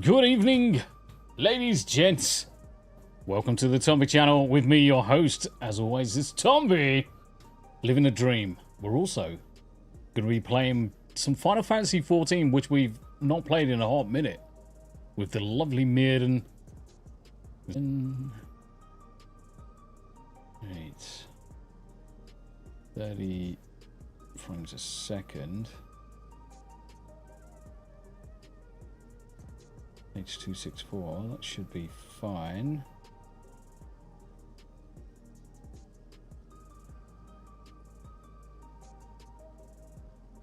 Good evening, ladies, gents. Welcome to the Tomby channel with me, your host. As always, is Tomby. Living a dream. We're also going to be playing some Final Fantasy XIV, which we've not played in a hot minute, with the lovely Mirren. Right. 30 frames a second. H.264, that should be fine.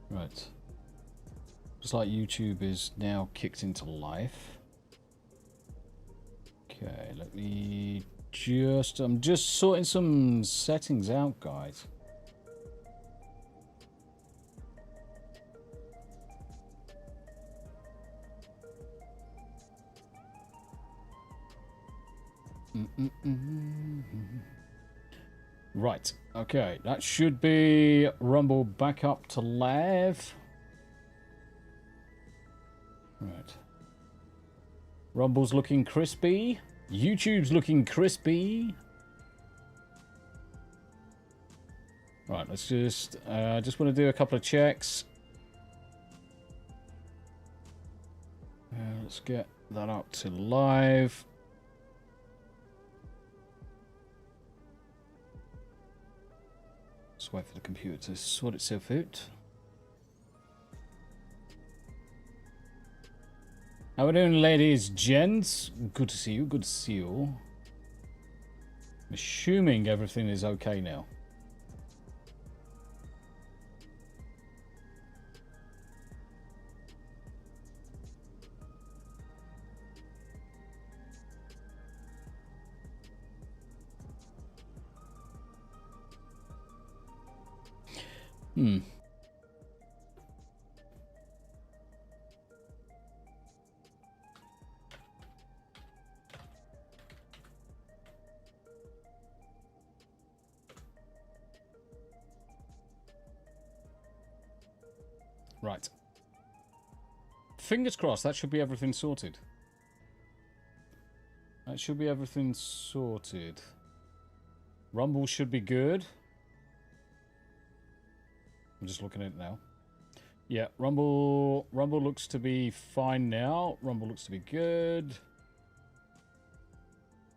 Right. Looks like YouTube is now kicked into life. Okay, let me I'm just sorting some settings out, guys. Right, okay, that should be Rumble back up to live. Right. Rumble's looking crispy. YouTube's looking crispy. Right, let's just want to do a couple of checks. Let's get that up to live. Let's wait for the computer to sort itself out. How are we doing, ladies, gents? Good to see you, good to see you. I'm assuming everything is okay now. Right. Fingers crossed, that should be everything sorted. That should be everything sorted. Rumble should be good. I'm just looking at it now. Yeah, Rumble looks to be fine now. Rumble looks to be good.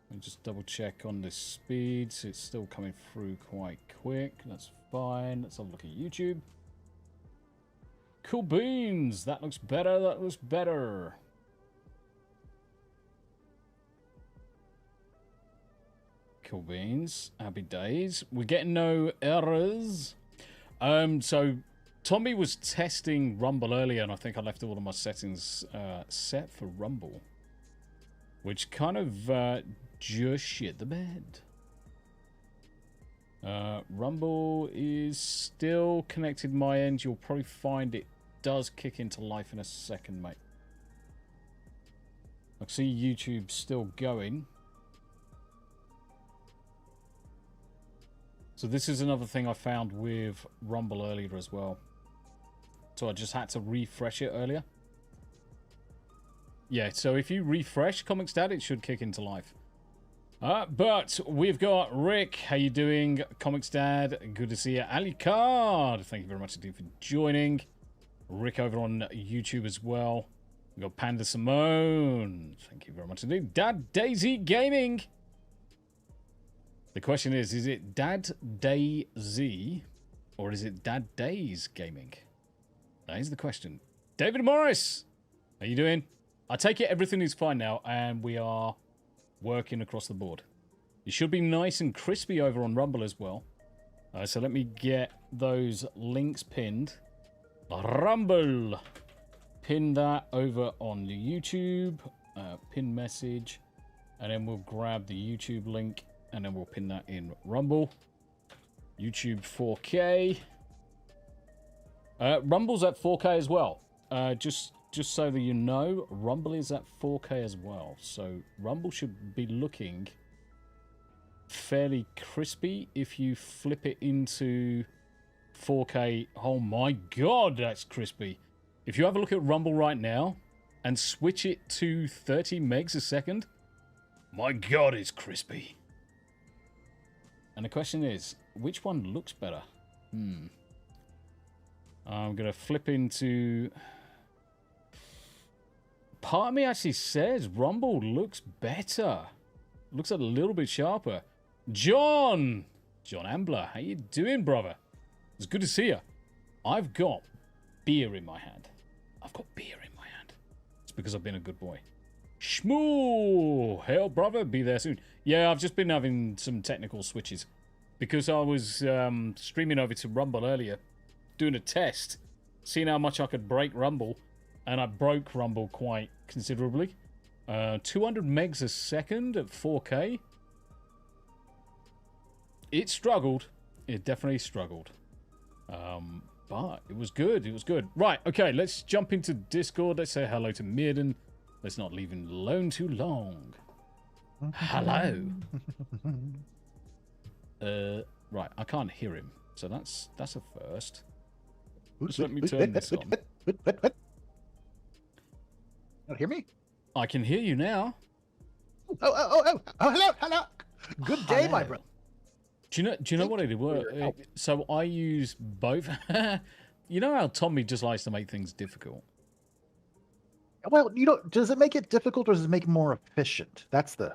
Let me just double check on the speeds. It's still coming through quite quick. That's fine. Let's have a look at YouTube. Cool beans. That looks better. That looks better. Cool beans. Happy days. We're getting no errors. So Tommy was testing Rumble earlier, and I think I left all of my settings set for Rumble, which kind of just shit the bed. Rumble is still connected my end. You'll probably find it does kick into life in a second, mate. I see YouTube still going. So this is another thing I found with Rumble earlier as well. So I just had to refresh it earlier. Yeah, so if you refresh Comics Dad, it should kick into life. But we've got Rick. How you doing? Comics Dad, good to see you. Ali Card, thank you very much indeed for joining. Rick over on YouTube as well. We've got Panda Simone. Thank you very much indeed. Dad Daisy Gaming. The question is it Dad Daisy or is it Dad Days Gaming? That is the question. David Morris, how you doing? I take it everything is fine now, and we are working across the board. You should be nice and crispy over on Rumble as well. So let me get those links pinned. Rumble. Pin that over on the YouTube. Pin message. And then we'll grab the YouTube link. And then we'll pin that in Rumble. YouTube 4K. Rumble's at 4K as well. Just so that you know, Rumble is at 4K as well. So Rumble should be looking fairly crispy if you flip it into 4K. Oh my god, that's crispy. If you have a look at Rumble right now, and switch it to 30 megs a second? My God, it's crispy. And the question is, which one looks better? I'm going to flip into... Part of me actually says Rumble looks better. Looks a little bit sharper. John Ambler, how you doing, brother? It's good to see you. I've got beer in my hand. It's because I've been a good boy. Shmoo! Hell, brother, be there soon. Yeah, I've just been having some technical switches. Because I was streaming over to Rumble earlier, doing a test, seeing how much I could break Rumble, and I broke Rumble quite considerably. 200 megs a second at 4K. It struggled. It definitely struggled. But it was good. It was good. Right, okay, let's jump into Discord. Let's say hello to Mirden. Let's not leave him alone too long. Hello. Right, I can't hear him. So that's a first. Just let me turn this on. What? You hear me? I can hear you now. Oh, hello. Good day, my brother. Do you know what it was? So I use both. You know how Tommy just likes to make things difficult? Well, does it make it difficult or does it make it more efficient? That's the...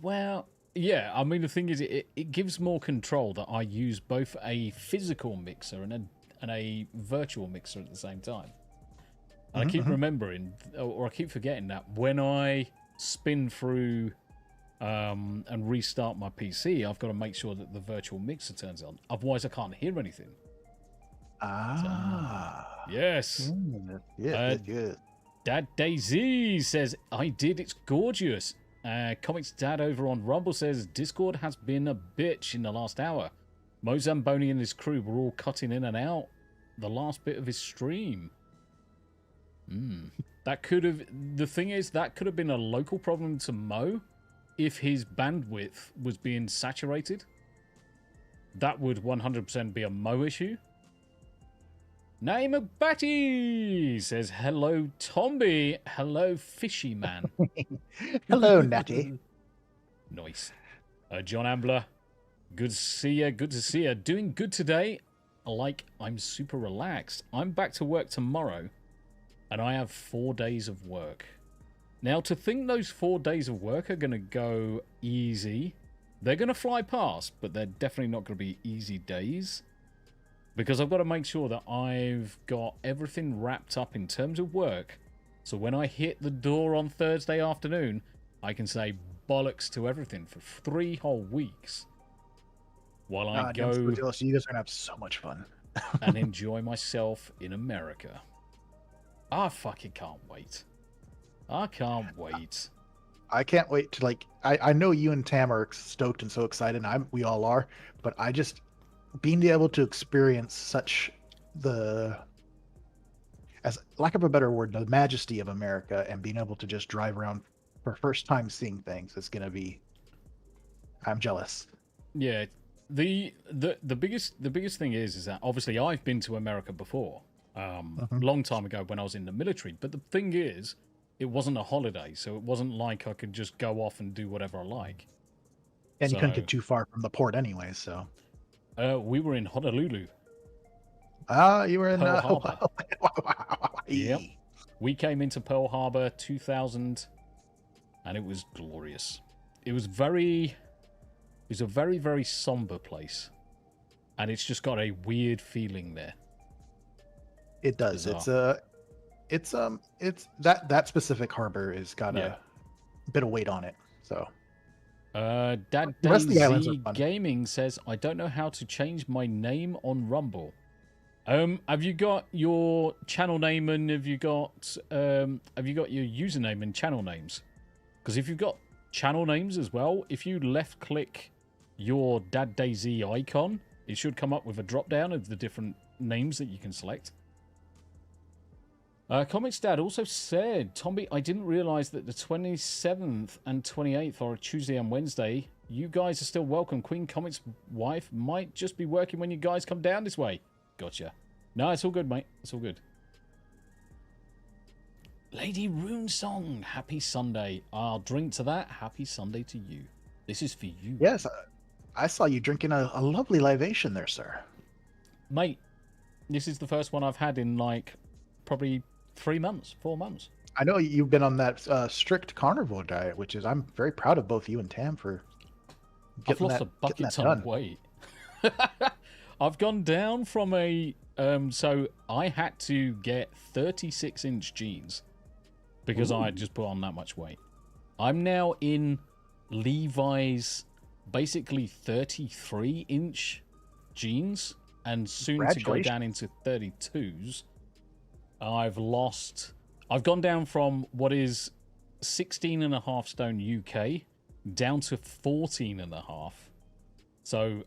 Well, yeah. I mean, the thing is, it gives more control that I use both a physical mixer and a virtual mixer at the same time. And I keep remembering, or I keep forgetting that when I spin through and restart my PC, I've got to make sure that the virtual mixer turns on. Otherwise, I can't hear anything. Yes. Good. Dad Daisy says, I did, it's gorgeous. Comics Dad over on Rumble says, Discord has been a bitch in the last hour. Mo Zamboni and his crew were all cutting in and out the last bit of his stream. That could have... The thing is, that could have been a local problem to Mo if his bandwidth was being saturated. That would 100% be a Mo issue. Name of Batty says, hello, Tomby. Hello, Fishy Man. Hello, Natty. Nice. John Ambler, good to see you. Good to see you. Doing good today. I'm super relaxed. I'm back to work tomorrow, and I have 4 days of work. Now, to think those 4 days of work are going to go easy, they're going to fly past, but they're definitely not going to be easy days. Because I've got to make sure that I've got everything wrapped up in terms of work. So when I hit the door on Thursday afternoon, I can say bollocks to everything for 3 whole weeks. While I go... So you guys are going to have so much fun. and enjoy myself in America. I fucking can't wait. I can't wait. I can't wait to, I know you and Tam are stoked and so excited, and we all are, but I just... Being able to experience such as lack of a better word, the majesty of America, and being able to just drive around for first time seeing things is going to be... I'm jealous. Yeah. The biggest thing is that obviously I've been to America before, long time ago when I was in the military. But the thing is, it wasn't a holiday, so it wasn't like I could just go off and do whatever I like. And you couldn't get too far from the port anyway, so... we were in Honolulu. You were in Pearl Harbor. Yep. We came into Pearl Harbor 2000, and it was glorious. It was a very, very somber place, and it's just got a weird feeling there. It does. Bizarre. It's that specific harbor has got a bit of weight on it. So. Dad Daisy Gaming says, I don't know how to change my name on Rumble. Have you got your channel name and have you got your username and channel names? Because if you've got channel names as well, if you left click your Dad Daisy icon, it should come up with a drop down of the different names that you can select. Comics Dad also said, Tomby, I didn't realize that the 27th and 28th are a Tuesday and Wednesday. You guys are still welcome. Queen Comics' wife might just be working when you guys come down this way. Gotcha. No, it's all good, mate. It's all good. Lady Runesong, happy Sunday. I'll drink to that. Happy Sunday to you. This is for you. Yes, I saw you drinking a lovely libation there, sir. Mate, this is the first one I've had in like probably 4 months. I know you've been on that strict carnivore diet, which is I'm very proud of both you and Tam for I've getting lost a bucket ton of weight. I've gone down from a so I had to get 36-inch jeans because I had just put on that much weight. I'm now in Levi's basically 33-inch jeans and soon to go down into 32s. I've gone down from what is 16.5 stone UK down to 14.5. So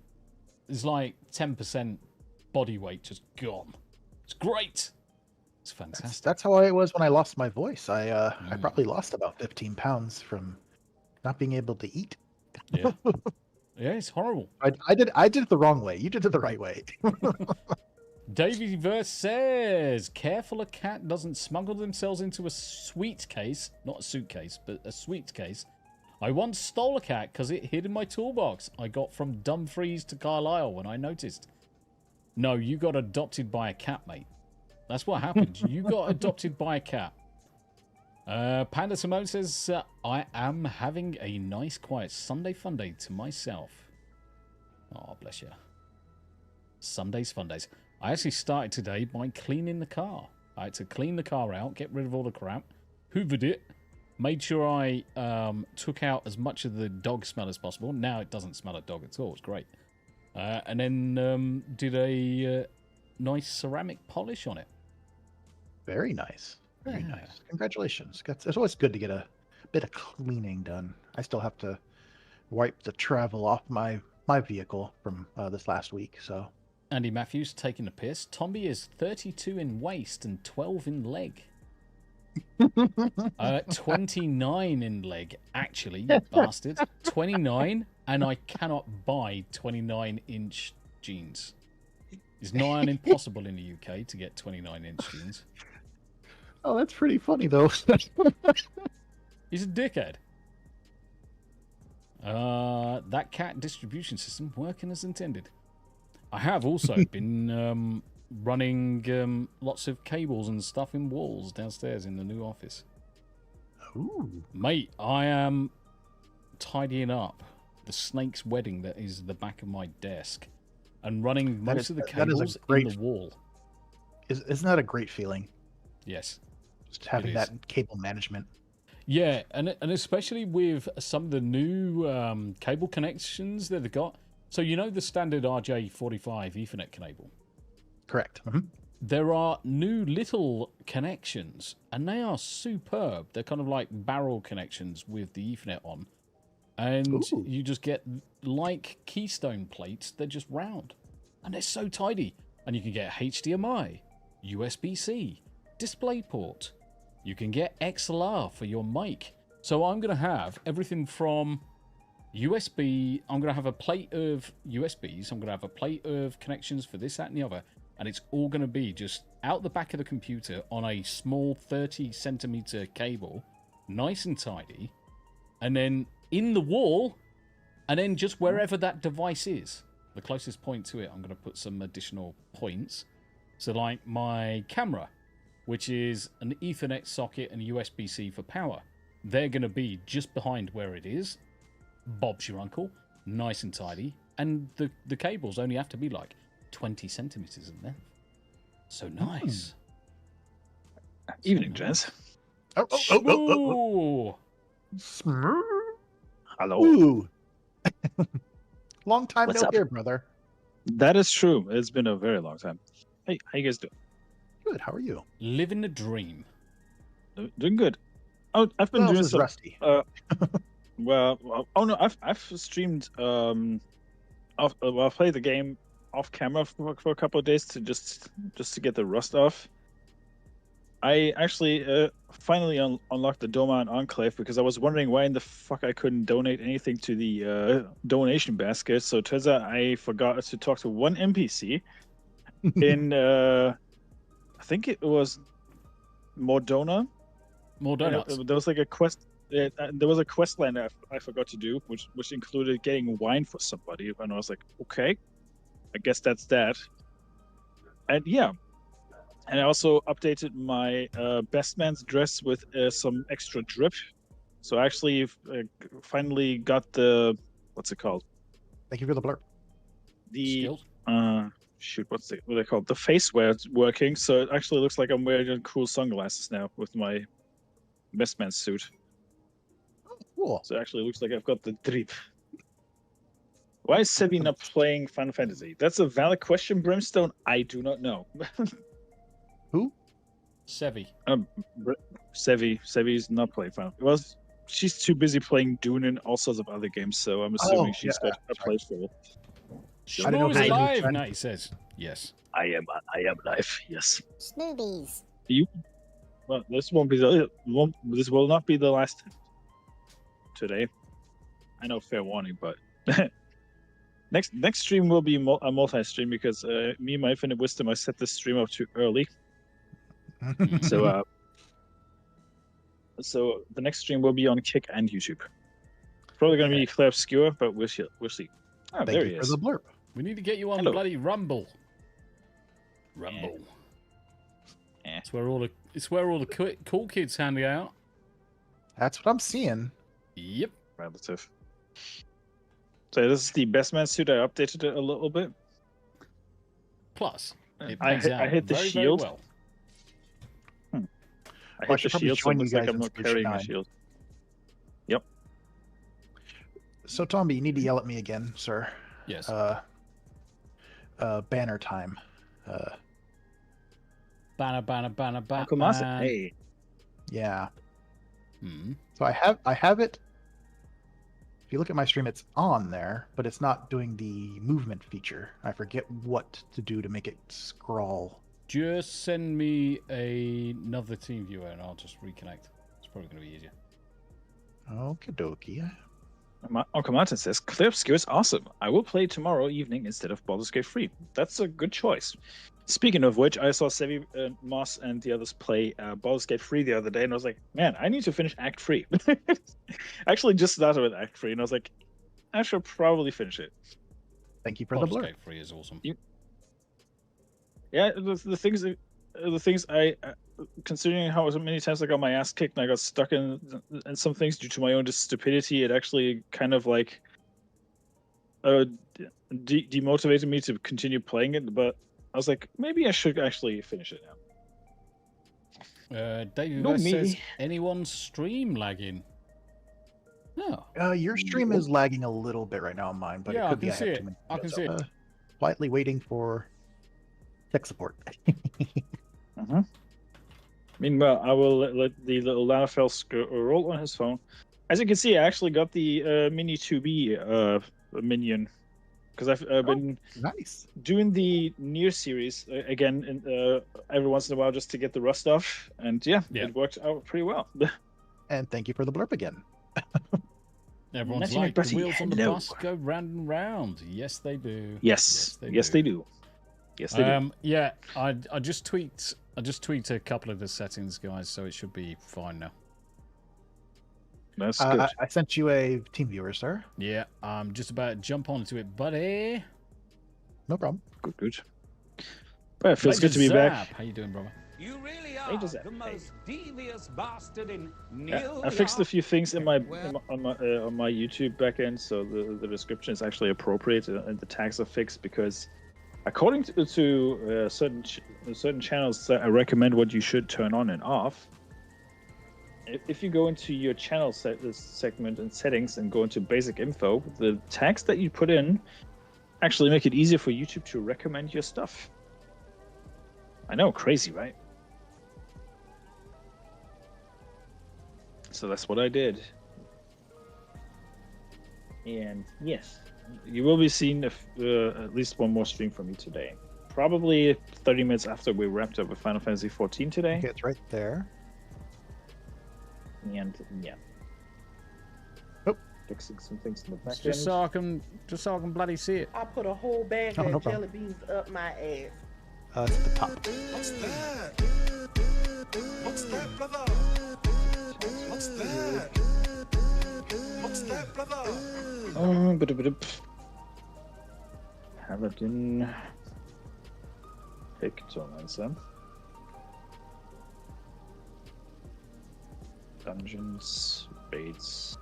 it's like 10% body weight just gone. It's great. It's fantastic. That's how I was when I lost my voice. I probably lost about 15 pounds from not being able to eat. Yeah. Yeah, it's horrible. I did it the wrong way. You did it the right way. Davey Verse says, careful a cat doesn't smuggle themselves into a sweet case, not a suitcase, but a sweet case. I once stole a cat because it hid in my toolbox. I got from Dumfries to Carlisle when I noticed. No, you got adopted by a cat, mate. That's what happened. You got adopted by a cat. Panda Simone says, I am having a nice, quiet Sunday fun day to myself. Oh, bless you. Sundays, fun days. I actually started today by cleaning the car. I had to clean the car out, get rid of all the crap, hoovered it, made sure I took out as much of the dog smell as possible. Now it doesn't smell of dog at all. It's great. And then did a nice ceramic polish on it. Very nice. Very nice. Congratulations. It's always good to get a bit of cleaning done. I still have to wipe the travel off my vehicle from this last week, so... Andy Matthews taking a piss. Tomby is 32 in waist and 12 in leg. 29 in leg, actually, you bastard. 29, and I cannot buy 29-inch jeans. It's nigh on impossible in the UK to get 29-inch jeans. Oh, that's pretty funny, though. He's a dickhead. That cat distribution system working as intended. I have also been running lots of cables and stuff in walls downstairs in the new office. Ooh. Mate, I am tidying up the snake's wedding that is the back of my desk and running most of the cables in the wall. Isn't that a great feeling? Yes. Just having that cable management. Yeah, and especially with some of the new cable connections that they've got. So you know the standard RJ45 Ethernet cable? Correct. Mm-hmm. There are new little connections, and they are superb. They're kind of like barrel connections with the Ethernet on. And you just get, like keystone plates, they're just round. And they're so tidy. And you can get HDMI, USB-C, DisplayPort. You can get XLR for your mic. So I'm going to have everything from USB. I'm going to have a plate of USBs. I'm going to have a plate of connections for this, that, and the other. And it's all going to be just out the back of the computer on a small 30-centimeter cable. Nice and tidy. And then in the wall. And then just wherever that device is. The closest point to it, I'm going to put some additional points. So like my camera, which is an Ethernet socket and USB-C for power. They're going to be just behind where it is. Bob's your uncle. Nice and tidy. And the cables only have to be like 20 centimeters in there. So nice. Evening, gents. Hello. Ooh. Long time What's no up? hear, brother. That is true. It's been a very long time. Hey, how you guys doing? Good. How are you? Living the dream. Doing good. Oh, I've been doing some. Rusty. I've streamed. I've played the game off camera for a couple of days to just to get the rust off. I actually finally unlocked the Doma and Enclave because I was wondering why in the fuck I couldn't donate anything to the donation basket. So it turns out I forgot to talk to one NPC in I think it was Mordona, More donuts. There was like a quest. There was a quest line I forgot to do, which included getting wine for somebody, and I was like, okay, I guess that's that. And yeah, and I also updated my best man's dress with some extra drip. So I actually finally got the what's it called? Thank you for the blurb. The Skills? shoot, what they called? The face wear working. So it actually looks like I'm wearing cool sunglasses now with my best man's suit. Cool. So it actually looks like I've got the drip. Why is Sebi not playing Final Fantasy? That's a valid question, Brimstone. I do not know. Who? Sevi. Sevi's not playing Final. Well, she's too busy playing Dune and all sorts of other games, so I'm assuming she's got a play full. I don't know Shmu's if they alive, knew- now he says. Yes. I am live. Yes. Snoobies. Well, this won't be this will not be the last today. I know, fair warning, but next stream will be a multi-stream because me and my Infinite Wisdom I set this stream up too early. So so the next stream will be on Kick and YouTube. Probably going to be Claire Obscure, but we'll see. Oh, Thank there you he for is. the blurb. We need to get you on Hello. bloody Rumble. Rumble. Eh. It's where all the cool kids hang out. That's what I'm seeing. Yep. Relative. So this is the best man suit. I updated it a little bit. Plus, it I plays hit- out I hit the very, shield. Very well. I Well, I hit the should probably shield, so it join you looks like guys I'm in not Station carrying a 9. shield. So, Tommy, you need to yell at me again, sir. Yes. Banner time. Banner. Uncle Masa, hey. Yeah. Hmm. So I have it. If you look at my stream, it's on there, but it's not doing the movement feature. I forget what to do to make it scroll. Just send me another team viewer and I'll just reconnect. It's probably going to be easier. Okie dokie. Uncle Martin says, Clear Obscure is awesome. I will play tomorrow evening instead of Baldur's Gate 3. That's a good choice. Speaking of which, I saw Sevi, Moss, and the others play Baldur's Gate 3 the other day, and I was like, man, I need to finish Act 3. I actually just started with Act 3, and I was like, I should probably finish it. Thank you for Baldur's the blurb. Gate 3 is awesome. Yeah, the things I considering how many times I got my ass kicked and I got stuck in some things due to my own stupidity, it actually kind of like demotivated me to continue playing it. But I was like, maybe I should actually finish it now. David No, West me. says, anyone's stream lagging? No. Your stream is lagging a little bit right now on mine, but Yeah, it I could be can I see have it. too many. I can so, see it. Quietly waiting for tech support. Meanwhile, I will let the little Lanafel roll on his phone. As you can see, I actually got the Mini 2B minion because I've been Nice. doing the Nier series again every once in a while just to get the rust off, and yeah. It worked out pretty well. And thank you for the blurb again. Everyone's Imagine like, the everybody, wheels on the hello. bus go round and round. Yes, they do. Yes, they do. Yes, they do. Yeah, I just tweaked a couple of the settings, guys, so it should be fine now. That's good. I sent you a team viewer, sir. Yeah, I'm just about to jump onto it, buddy. No problem. Good. Well, it feels Major good to be Zap, back. How you doing, brother? You really Hey, are does that- the most devious bastard in Yeah, New I fixed a York. few things in my on my YouTube backend, so the description is actually appropriate and the tags are fixed because, according to certain channels that I recommend what you should turn on and off. If you go into your channel segment and settings and go into basic info, the tags that you put in actually make it easier for YouTube to recommend your stuff. I know, crazy, right? So that's what I did. And yes, you will be seeing at least one more stream from me today. Probably 30 minutes after we wrapped up with Final Fantasy XIV today. Okay, it's right there. And yeah. Oh. Fixing some things in the back Just so I can bloody see it. I put a whole bag Oh, of no jelly problem. beans up my ass. It's at the top. What's that? What's that, brother? What's that? What's that, brother? Paladin. Pictomancer. Dungeons. Baits.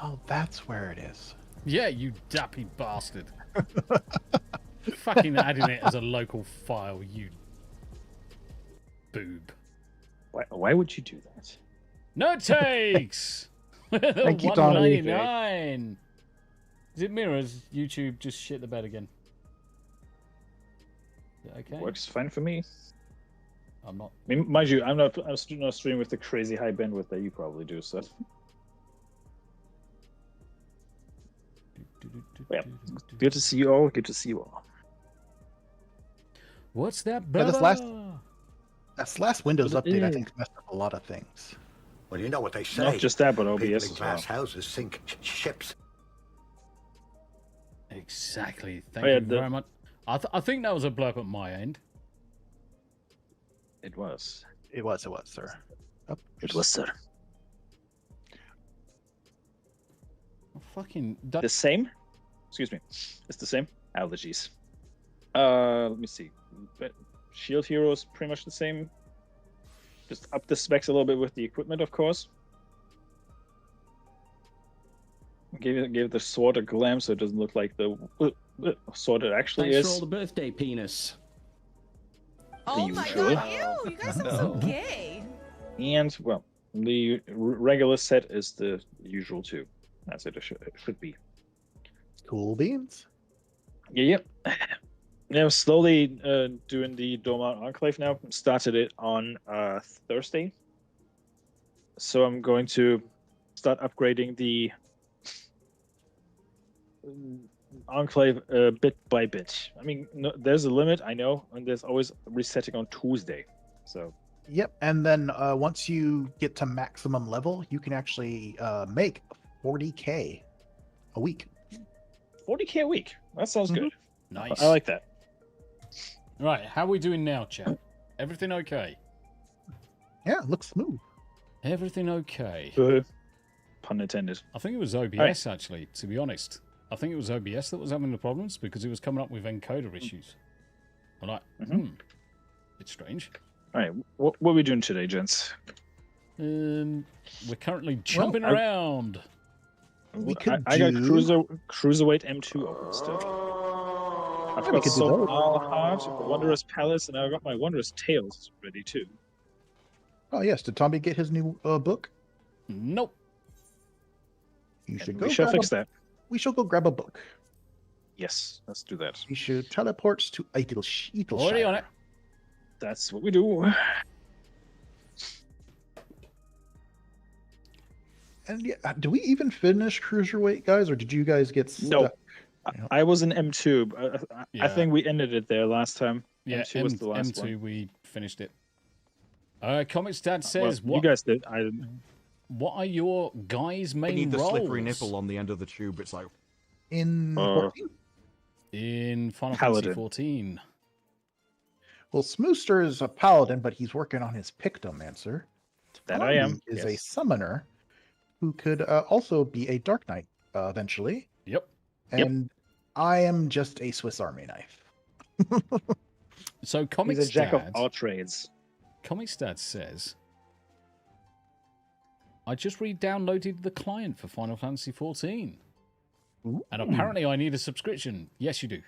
Oh, that's where it is. Yeah, you dappy bastard. Fucking adding it as a local file, you boob. Why would you do that? No takes! Thank you, Donnie. $1.99. Is it mirrors? YouTube just shit the bed again. Is it okay? Works fine for me. I'm not. I mean, mind you, I'm not streaming with the crazy high bandwidth that you probably do, so. Yeah. Good to see you all. Good to see you all. What's that, Yeah, brother? this last Windows But it update, I is. think, messed up a lot of things. Well, you know what they say. Not just that, but People OBS in as glass well. houses sink ships. Exactly. Thank Oh, yeah, you the- very much. I think that was a blurb at my end. It was. It was, sir. Oh, It was, sir. Fucking. The same? Excuse me. It's the same? Allergies. Let me see. But Shield Hero is pretty much the same. Just up the specs a little bit with the equipment, of course. Gave the sword a glam so it doesn't look like the sword it actually Thanks for all is. the birthday penis. Oh my usual. god, ew, you guys sound so gay. And, well, the regular set is the usual too. That's it. It should be. Cool beans. Yeah. Yeah, I'm slowly doing the Dormont Enclave now. Started it on Thursday. So I'm going to start upgrading the Enclave bit by bit. I mean, no, there's a limit, I know, and there's always resetting on Tuesday. So, Yep, and then once you get to maximum level, you can actually make 40K a week. 40K a week. That sounds good. Nice. I like that. Right, how are we doing now, chat? Everything okay? Yeah, it looks smooth. Everything okay? Pun intended. I think it was OBS, actually, to be honest. I think it was OBS that was having the problems because it was coming up with encoder issues. I'm like, it's strange. All right, what are we doing today, gents? We're currently jumping around. We could I got do- Cruiserweight M2 open still. I've we got could do Soul those. Heart, Wondrous Palace, and I've got my Wondrous Tales ready too. Oh yes, did Tommy get his new book? Nope. You should And go. we shall grab fix a, that. We shall go grab a book. Yes, let's do that. We should teleport to Eorzea. Already on it. That's what we do. And yeah, do we even finish Cruiserweight, guys, or did you guys get stuck? No. Yeah. I was in M2. I Yeah. think we ended it there last time. Yeah, M2 was the last M2, one. we finished it. Comics Dad Well, says, you what, guys did. what are your guys' I main need the roles slippery nipple on the end of the tube. It's like, In Uh, 14? in Final Paladin. Fantasy 14? Well, Smooster is a paladin, but he's working on his Pictomancer. That I am, Tommy is a yes. summoner who could also be a Dark Knight eventually. Yep. And I am just a Swiss Army knife. So He's Comics a jack Dad, of all trades. Comics Dad says, I just re-downloaded the client for Final Fantasy 14. And apparently I need a subscription. Yes, you do.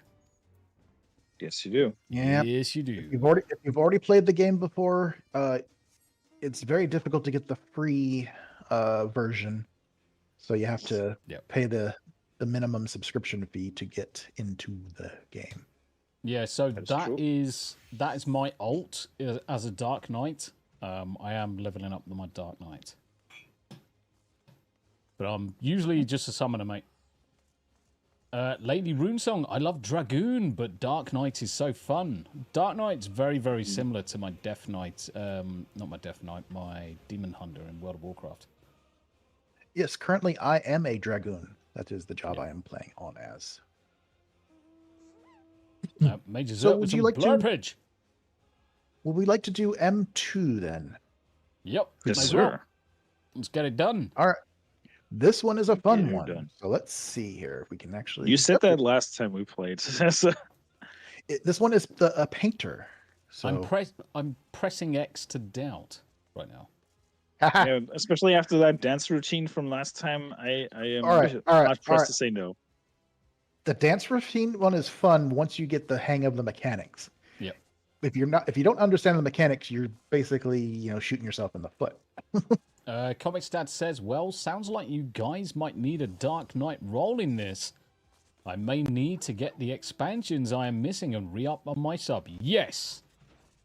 Yes, you do. Yeah. Yes, you do. If you've already played the game before, it's very difficult to get the free version. So you have to Yep. pay the minimum subscription fee to get into the game. Yeah, so That's that true. is my alt as a Dark Knight. I am leveling up my Dark Knight. But I'm usually just a summoner, mate. Lady Runesong, I love Dragoon, but Dark Knight is so fun. Dark Knight's very, very similar to my Death Knight. Not my Death Knight, my Demon Hunter in World of Warcraft. Yes, currently I am a Dragoon. That is the job I am playing on as. Major So Zert would with you some like to- blurpage. Would we like to do M2 then? Yep. Yes, may as well. sir. Let's get it done. All right. This one is a fun Get it one. done. So let's see here if we can actually. You said that last time we played. So- This one is a painter. So I'm pressing X to doubt right now. yeah, especially after that dance routine from last time, I am All right, not pressed to say no. the dance routine one is fun once you get the hang of the mechanics. Yep. If you don't understand the mechanics, you're basically shooting yourself in the foot. Comic Stat says, well, sounds like you guys might need a Dark Knight role in this. I may need to get the expansions I am missing and re-up on my sub. Yes,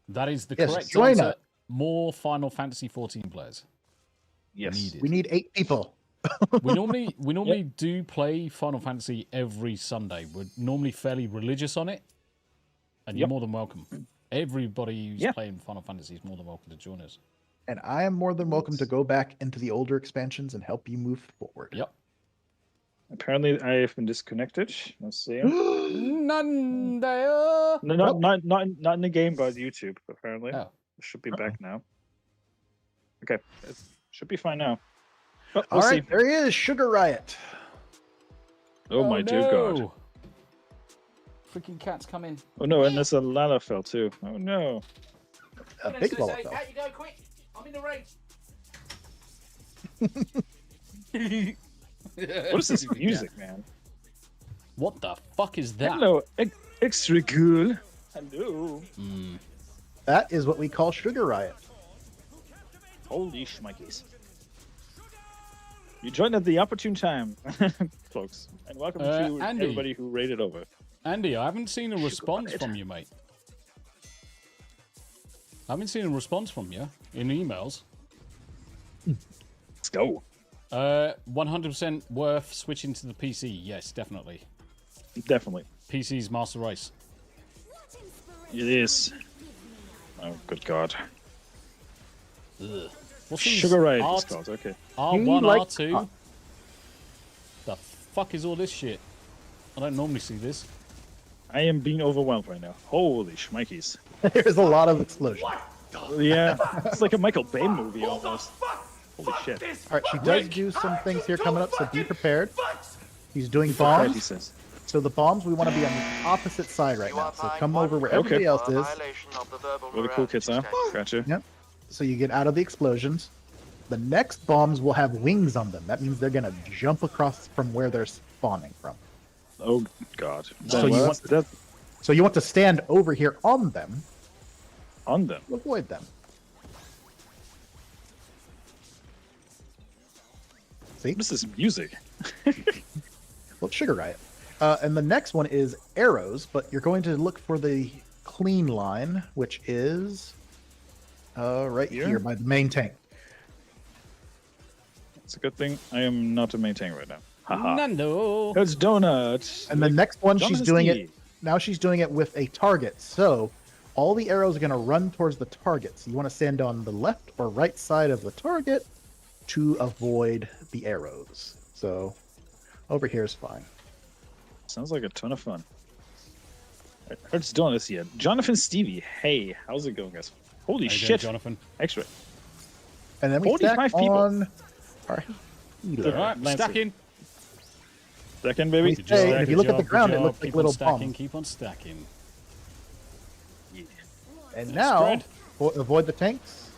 that is the Yes, correct join answer. us. More Final Fantasy 14 players. Yes. Needed. We need 8 people. We normally do play Final Fantasy every Sunday. We're normally fairly religious on it, and you're more than welcome. Everybody who's playing Final Fantasy is more than welcome to join us. And I am more than welcome to go back into the older expansions and help you move forward. Yep. Apparently, I have been disconnected. Let's see. None there. No, not in the game, but YouTube. Apparently, Oh. It should be back now. Okay, it should be fine now. Oh, All we'll right, see. there he is, Sugar Riot. Oh my dear God! Freaking cat's coming. Oh no, and there's a Lalafell too. Oh no! A big Lalafell. Cat, you go quick. I'm in the race. What is this music, man? What the fuck is that? Hello, extra cool. Hello. That is what we call Sugar Riot. Holy schmikeys. You joined at the opportune time, folks. And welcome to Andy. everybody who raided over. Andy, I haven't seen a response from you, mate. I haven't seen a response from you in emails. Let's go. 100% worth switching to the PC. Yes, definitely. Definitely. PC's master race. It is. Oh, good God. Ugh. What's these? Sugar Riot is called, okay. R1, He R2? The fuck is all this shit? I don't normally see this. I am being overwhelmed right now. Holy schmikeys. There's a lot of explosions. Yeah, it's like a Michael Bay movie almost. Holy shit. All right, she does do some things here coming up, so be prepared. He's doing Right, he bombs. says. So the bombs, we want to be on the opposite side right now. So come over where everybody else is. Where the cool kids are. Gotcha. Yep. So you get out of the explosions. The next bombs will have wings on them. That means they're going to jump across from where they're spawning from. Oh, God. So you want to stand over here on them. On them? Avoid them. See? What is this music? Well, Sugar Riot. And the next one is arrows, but you're going to look for the clean line, which is right here by the main tank. It's a good thing I am not a maintain right now. Haha. Nando. It's donuts. And the next one, Jonathan she's doing Steve. it. Now she's doing it with a target. So all the arrows are going to run towards the target. So you want to stand on the left or right side of the target to avoid the arrows. So over here is fine. Sounds like a ton of fun. It's donuts here. Jonathan Stevie. Hey, how's it going, guys? Holy How you doing, shit. Jonathan. Extra. And then we 45 stack people. on our healer. All right, Lancing. stacking. Second, baby. Good job. Hey, if you look at the ground, it looks like keep little on stacking, bombs. Keep on stacking. And That's now, good. avoid the tanks.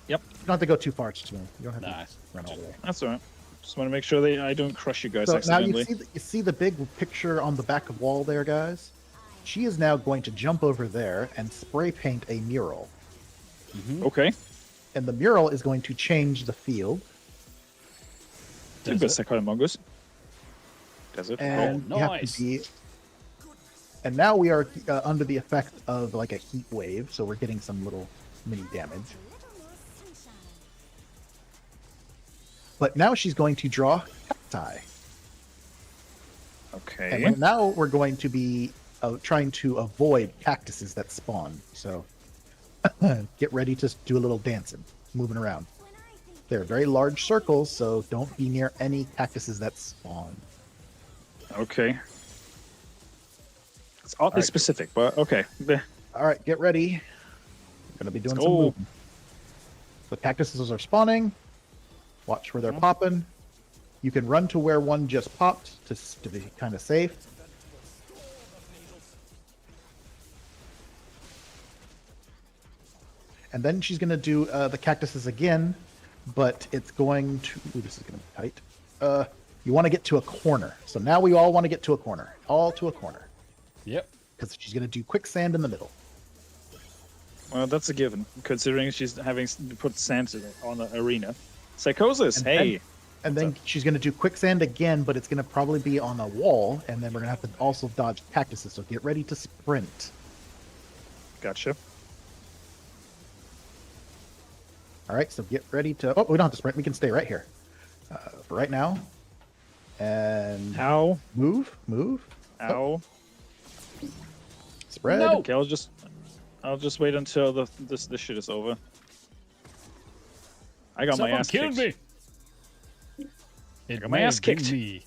Yep. You don't have to go too far. It's just smooth. You don't have Nice. to run all the way. That's all right. Just want to make sure I don't crush you guys So now accidentally. you see the big picture on the back of wall there, guys? She is now going to jump over there and spray paint a mural. Okay. And the mural is going to change the field. Does Does it? Mongoose. Does it? And Oh, you have nice. to be. And now we are under the effect of like a heat wave, so we're getting some little mini damage. But now she's going to draw cacti. Okay. And now we're going to be trying to avoid cactuses that spawn. So get ready to do a little dancing, moving around. They're very large circles, so don't be near any cactuses that spawn. Okay. It's oddly right. specific, but okay. All right, get ready. We're going to be doing Let's some go. moving. The cactuses are spawning. Watch where they're popping. You can run to where one just popped to be kind of safe. And then she's going to do the cactuses again, but it's going to... Ooh, this is going to be tight. You want to get to a corner. So now we all want to get to a corner. All to a corner. Yep. Because she's going to do quicksand in the middle. Well, that's a given, considering she's having put sand on the arena. Psychosis, And hey! And then she's going to do quicksand again, but it's going to probably be on a wall, and then we're going to have to also dodge cactuses, so get ready to sprint. Gotcha. All right, so get ready to... Oh, we don't have to sprint. We can stay right here for right now. And... Ow. Move. Ow. Oh. Spread. No. Okay, I'll just wait until this shit is over. I got Someone my ass killed kicked. me. It got my may ass have been kicked. me.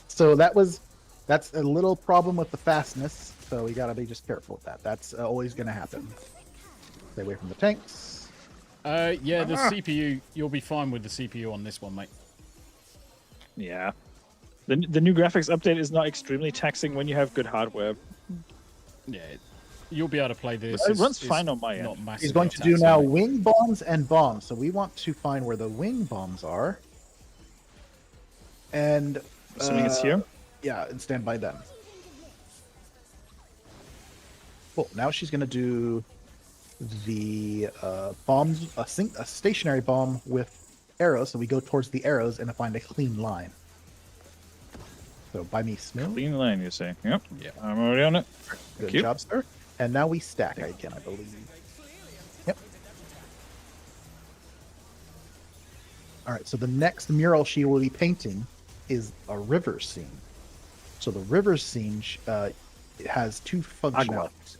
So that's a little problem with the fastness, so we got to be just careful with that. That's always going to happen. Stay away from the tanks. Yeah, the CPU, you'll be fine with the CPU on this one, mate. Yeah. The new graphics update is not extremely taxing when you have good hardware. Yeah, you'll be able to play this. It runs fine on my end. He's going to do now wing bombs and bombs. So we want to find where the wing bombs are. And... Assuming it's here? Yeah, and stand by them. Well, now she's going to do the bombs, a stationary bomb with arrows. So we go towards the arrows and find a clean line. So by me, Smil. Clean line, you say? Yep. Yeah. I'm already on it. Good you. job, sir. And now we stack again, I believe. Yep. All right, so the next mural she will be painting is a river scene. So the river scene has two functionalities.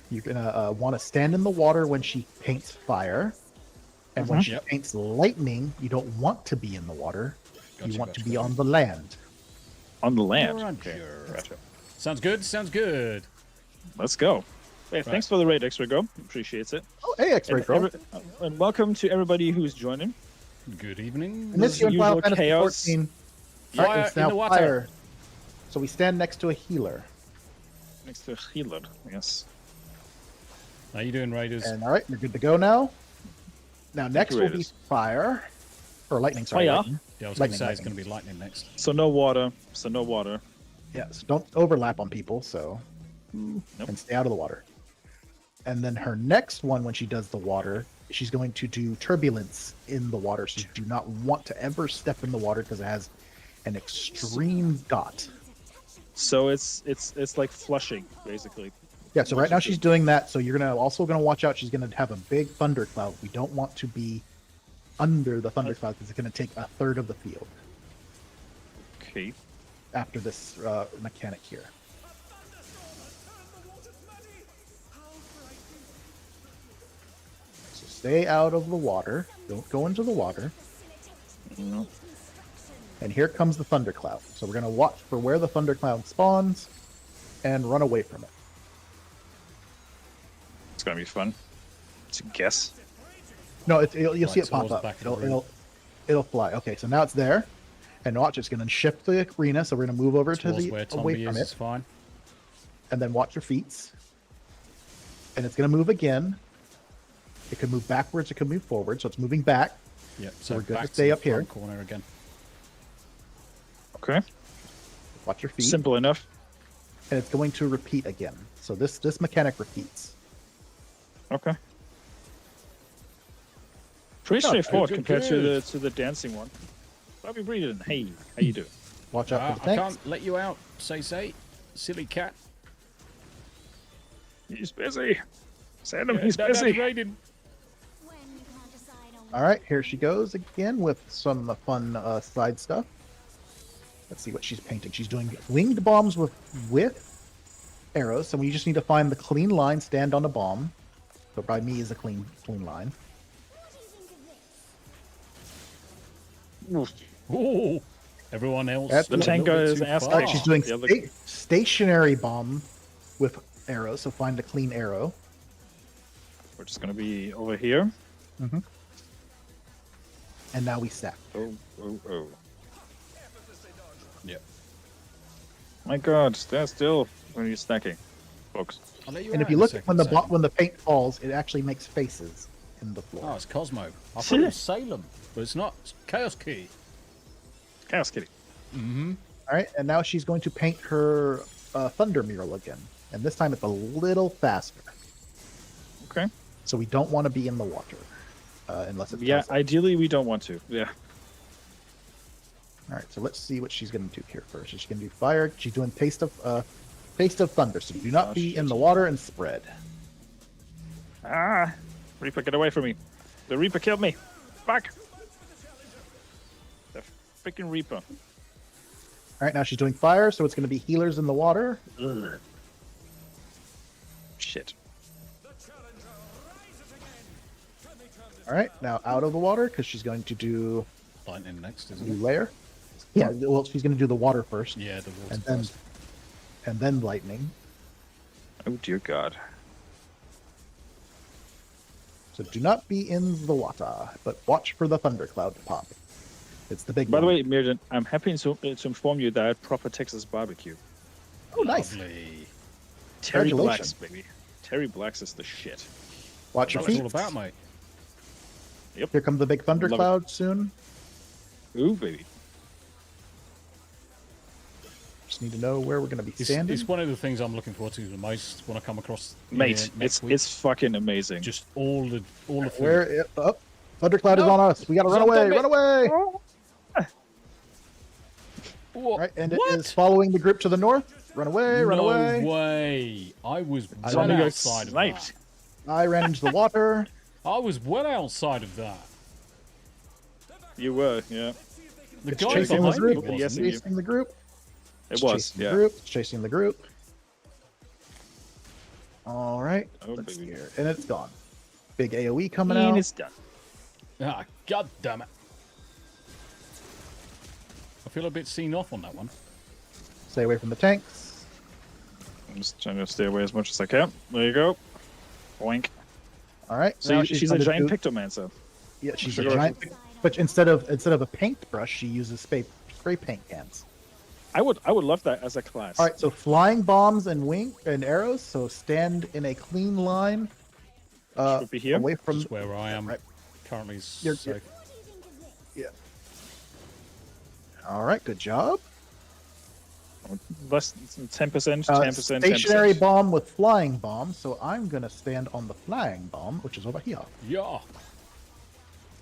You're going to want to stand in the water when she paints fire. And when she paints lightning, you don't want to be in the water. You want to be on the land. On the land. Okay. Gotcha. Sounds good. Sounds good. Let's go. Hey, thanks for the raid, X-Ray-Go. Appreciates it. Oh, hey, X-Ray-Go. And welcome to everybody who's joining. Good evening. And this year in Final Fantasy chaos. 14. Fire Alright, it's in now the water. fire. So we stand next to a healer. Next to healer, yes. How you doing, Raiders? And all right, you're good to go now. Now next will be Raiders. fire. Or lightning, sorry. Fire? Lightning. Yeah, I was going to Lightning, say it's lightning. going to be lightning next. So no water. So no water. Yeah, so don't overlap on people, so... Nope. And stay out of the water. And then her next one, when she does the water, she's going to do turbulence in the water. So you do not want to ever step in the water because it has an extreme dot. So it's like flushing, basically. Yeah, so right now she's doing that. So you're also gonna watch out. She's gonna have a big thundercloud. We don't want to be under the thundercloud because it's gonna take a third of the field Okay. after this mechanic here. So stay out of the water. Don't go into the water. No. And here comes the thundercloud. So we're gonna watch for where the thundercloud spawns and run away from it. It's gonna be fun to guess. No, you'll see Right, it pop towards the up. back of the It'll fly. Okay, so now it's there. And watch, it's going to shift the arena. So we're going to move over Towards to where the away Tomby from is it. fine. And then watch your feet. And it's going to move again. It can move backwards. It can move forward. So it's moving back. Yep. So we're good back to stay the up here. front corner again. Okay. Watch your feet. Simple enough. And it's going to repeat again. So this mechanic repeats. Okay. Pretty Oh, straightforward good, compared good. to the dancing one. Bobby Breeden, hey, how you doing? Watch out for the I tanks. can't let you out, say, silly cat. He's busy. Send him, Yeah, he's Daddy's busy. raiding. All right, here she goes again with some fun side stuff. Let's see what she's painting. She's doing winged bombs with arrows. So we just need to find the clean line, stand on a bomb. So by me is a clean line. Ooh, everyone else. That's The a tank little bit is too asking- far. All right, she's doing The other- stationary bomb with arrows. So find a clean arrow. We're just gonna be over here. And now we stack. Oh, oh, oh. Yep. My God, stand still when you're stacking, folks. I'll let you And out if you in a look second, when the Sam. when the paint falls, it actually makes faces in the floor. Oh, it's Cosmo. I thought it was Salem, but it's not. It's Chaos Key. Chaos Kitty. Mm-hmm. All right, and now she's going to paint her thunder mural again, and this time it's a little faster. Okay. So we don't want to be in the water, unless it's Yeah, ideally we don't want to. Yeah. All right, so let's see what she's going to do here first. She's going to do fire. She's doing taste of thunder. So do not be in the water and spread. Ah, Reaper, get away from me! The Reaper killed me. Back. The freaking Reaper. All right, now she's doing fire, so it's going to be healers in the water. Ugh. Shit. All right, now out of the water because she's going to do Lightning next, a isn't new it? layer. Yeah, well, she's going to do the water first, Yeah, the water and first. then lightning. Oh dear God. So do not be in the water, but watch for the thundercloud to pop. It's the big By one. the way, Mirden, I'm happy to inform you that I had proper Texas barbecue. Oh, nice. Lovely. Terry Congratulations. Blacks, baby. Terry Blacks is the shit. Watch your That's feet. all about, mate. Here comes the big thundercloud soon. Ooh, baby. Just need to know where we're going to be standing. It's one of the things I'm looking forward to the most when I come across. Mate, next week. it's fucking amazing. Just all the food. Where? Up. Thundercloud is No. on us. We got to run away. Zombie. Run away. What? Right, and What? it is following the group to the north. Run away. Run no away. way! I was I well don't know. outside of Sniped. that. I ran into the water. I was well outside of that. You were, yeah. The It's guy chasing the behind me group. Yes, It's wasn't. you. chasing the group. It It's was, chasing yeah. The group. It's chasing the group. All right. Oh, Let's baby. see here. And it's gone. Big AoE coming And out. it's done. Ah, god damn it! I feel a bit seen off on that one. Stay away from the tanks. I'm just trying to stay away as much as I can. There you go. Boink. All right. So now she's a going to giant do- pictomancer. Yeah, she's a Sure. giant. But instead of a paintbrush, she uses spray paint cans. I would love that as a class. All right. So flying bombs and arrows. So stand in a clean line. Should be here. Away from. Just where I am Right. currently You're- safe. Yeah. All right. Good job. Less 10%, 10%, 10%. Stationary bomb with flying bomb. So I'm gonna stand on the flying bomb, which is over here. Yeah.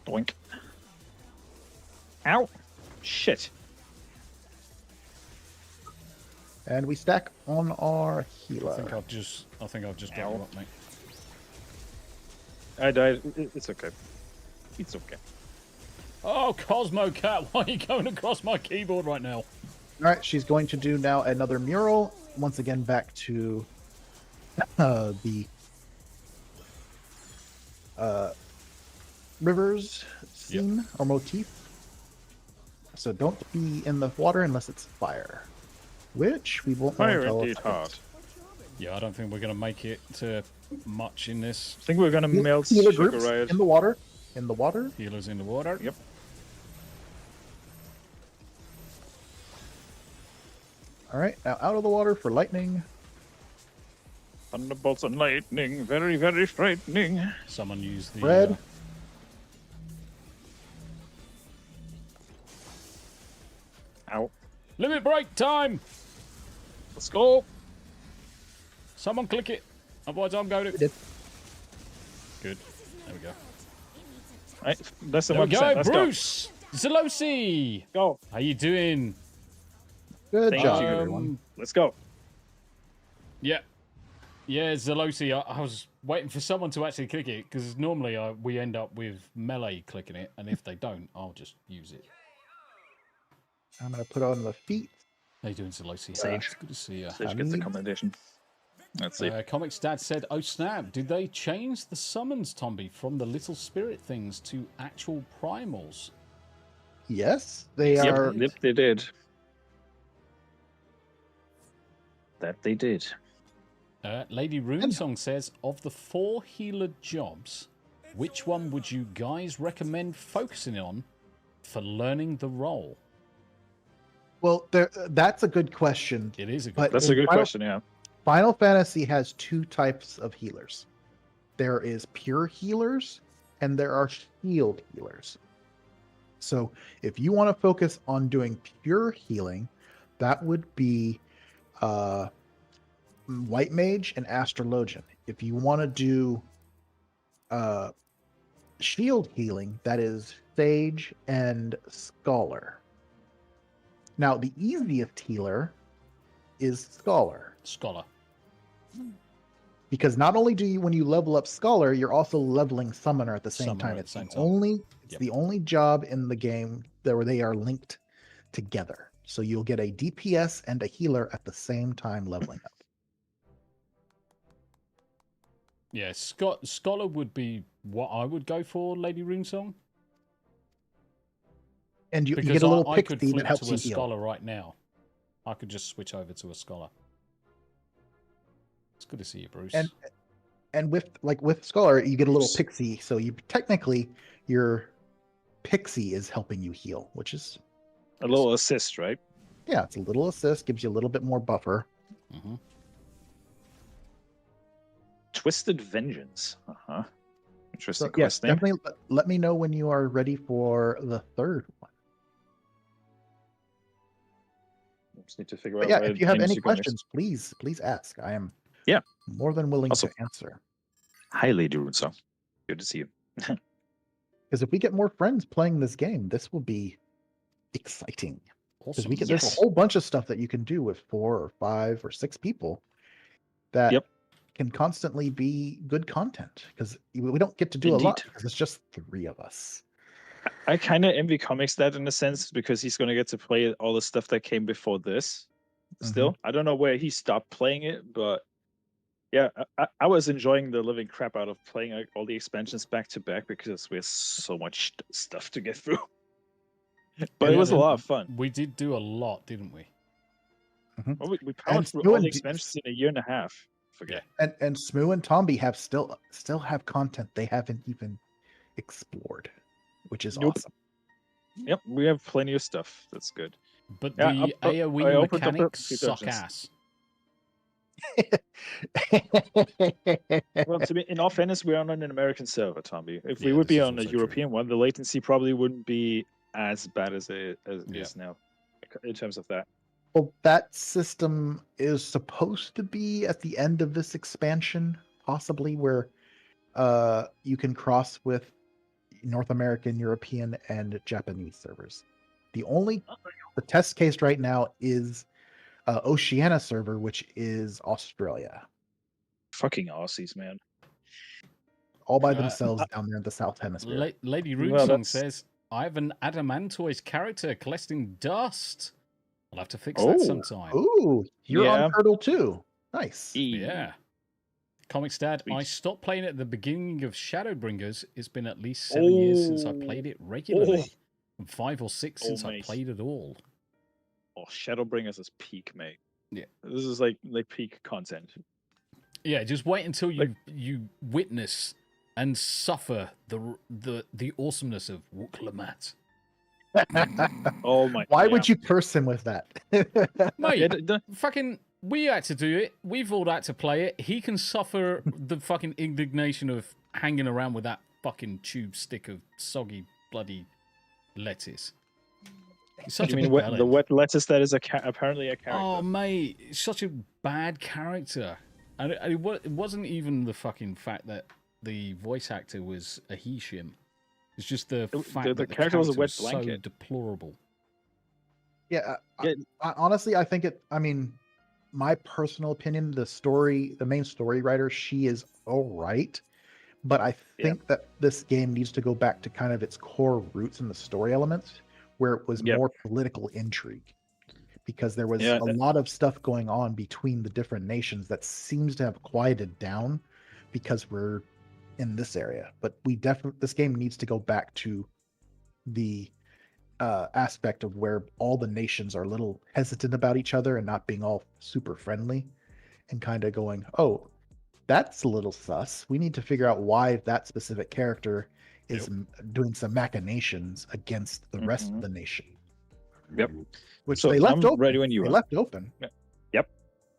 Boink. Ow. Shit. And we stack on our I think healer. I've just got you Ow. up, mate. I died. It's okay. It's okay. Oh, Cosmo Cat, why are you going across my keyboard right now? All right, she's going to do now another mural. Once again, back to the rivers scene or motif. So don't be in the water unless it's fire, which we won't know Fire until indeed it's- hard. Yeah, I don't think we're going to make it to much in this. I think we're gonna melt Healer Sugar groups Riot. in the water. In the water. Healers in the water. Yep. All right, now out of the water for lightning. Thunderbolts and lightning, very, very frightening. Someone use the Red. Ow. limit break time. Let's go. Someone click it. Otherwise, I'm going We to. did. Good. There we go. Right, less than There we 1%. go. Let's Bruce Zelosi. go. How you doing? Good Thank job, you. everyone. Let's go. Yeah. Yeah, Zelosi. I was waiting for someone to actually click it because normally we end up with melee clicking it, and if they don't, I'll just use it. I'm gonna put on the feet. How you doing, Zelosi? Sage. It's good to see you. Sage gets the commendation. Let's see. Comics Dad said, "Oh snap! Did they change the summons, Tomby, from the little spirit things to actual primals?" Yes, they are. Yep, they did. That they did. Lady Runesong says, of the 4 healer jobs, which one would you guys recommend focusing on for learning the role? Well, that's a good question. It is a good But That's question. a good question. Yeah. Final Fantasy has two types of healers. There is pure healers, and there are shield healers. So if you want to focus on doing pure healing, that would be White Mage and Astrologian. If you want to do shield healing, that is Sage and Scholar. Now, the easiest healer is Scholar. Scholar. Because not only do you, when you level up Scholar, you're also leveling Summoner at the same Summoner time. at It's the the same time. only, Yep. the only job in the game that where they are linked together. So you'll get a DPS and a healer at the same time leveling up. Yeah, Scholar would be what I would go for, Lady Runesong. And you Because get a little I could pixie flip that helps to you a heal. Scholar right now. I could just switch over to a Scholar. It's good to see you, Bruce. And with Scholar, you get a little pixie. So you technically your pixie is helping you heal, which is A little assist, right? yeah, it's a little assist, gives you a little bit more buffer. Mhm. Twisted Vengeance. Uh-huh. Interesting So yes, quest name. definitely let me know when you are ready for the third one. Just need to figure But out yeah, where if you have I need any to go next. questions, please ask. I am Yeah. more than willing Also- to answer. Hi, Lady Runesong. Good to see you. Because if we get more friends playing this game, this will be exciting. Because Awesome. there's a whole bunch of stuff that you can do with 4 or 5 or 6 people that Yep. can constantly be good content. Because we don't get to do a lot Indeed. because it's just 3 of us. I kind of envy Comics that in a sense because he's going to get to play all the stuff that came before this. Still, I don't know where he stopped playing it, but yeah, I was enjoying the living crap out of playing like, all the expansions back to back because we have so much stuff to get through. But it Yeah, was a lot of fun. We did do a lot, didn't we? Well, we powered And through Smoo all and the expansions in a year and a half. Forget. And Smoo and Tombi have still have content they haven't even explored, which is Nope. awesome. Yep, we have plenty of stuff. That's good. But Yeah, the I AoE opened up a mechanics few suck dungeons. ass. Well, to be in all fairness, we're on an American server, Tommy. If we Yeah, would this be is on a also true. European one, the latency probably wouldn't be as bad as it Yeah. is now, in terms of that. Well, that system is supposed to be at the end of this expansion, possibly where you can cross with North American, European, and Japanese servers. The test case right now is Oceania server, which is Australia, Fucking Aussies, man. all by themselves down there in the South Hemisphere. Lady Well, Runesong that's- says, I have an Adamantoise character collecting dust. I'll have to fix Oh. that sometime. Ooh, you're Yeah. on Turtle too. Nice. Yeah. Comics Dad, I Sweet. stopped playing at the beginning of Shadowbringers. It's been at least 7 years since I played it regularly. And 5 or 6 Oh, since I mate. played it all. Oh, Shadowbringers is peak, mate. Yeah. This is like peak content. Yeah, just wait until you witness and suffer the awesomeness of Wukalamat. Oh my. Why yeah. would you curse him with that? Mate, Yeah, the- fucking, we had to do it. We've all had to play it. He can suffer the fucking indignation of hanging around with that fucking tube stick of soggy, bloody lettuce. He's such you a mean bellend. the wet lettuce that is apparently a character? Oh, mate, it's such a bad character. And it wasn't even the fucking fact that the voice actor was a he-shim. It's just the fact that the character was a wet so blanket. deplorable. Yeah, Yeah. Honestly, I think my personal opinion, the main story writer, she is all right, but I think that this game needs to go back to kind of its core roots in the story elements, where it was Yep. more political intrigue, because there was Yeah, a lot of stuff going on between the different nations that seems to have quieted down because we're in this area. But this game needs to go back to the aspect of where all the nations are a little hesitant about each other and not being all super friendly, and kind of going, oh, that's a little sus. We need to figure out why that specific character is doing some machinations against the rest of the nation. Yep. Which So they left I'm open. ready when you They are. left open. Yep.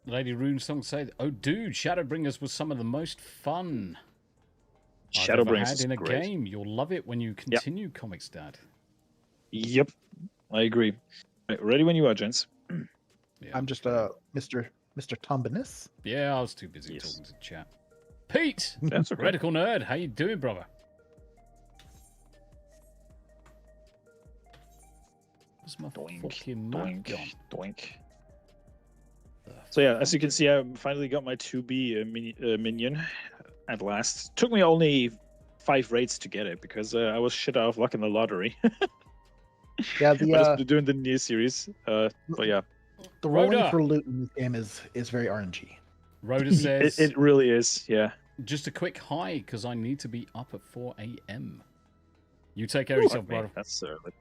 Lady Rune Song said, "Oh, dude, Shadowbringers was some of the most fun I've ever Shadowbringers had is in a great. game. You'll love it when you continue, Comics Dad." Yep. I agree. Right, ready when you are, gents. Yeah, I'm just Mr. Tombinis. Yeah, I was too busy talking to chat. Pete, That's okay. Radical Nerd, how you doing, brother? Where's my fucking map gone? Doink. So yeah, as you can see, I finally got my 2B minion at last. Took me only 5 raids to get it because I was shit out of luck in the lottery. Yeah, but it's doing the new series. But yeah, the rolling Rhoda. for loot in this game is very RNG. Rhoda says, it really is. Yeah. just a quick hi, because I need to be up at 4 a.m. You take care of yourself, brother. That's early.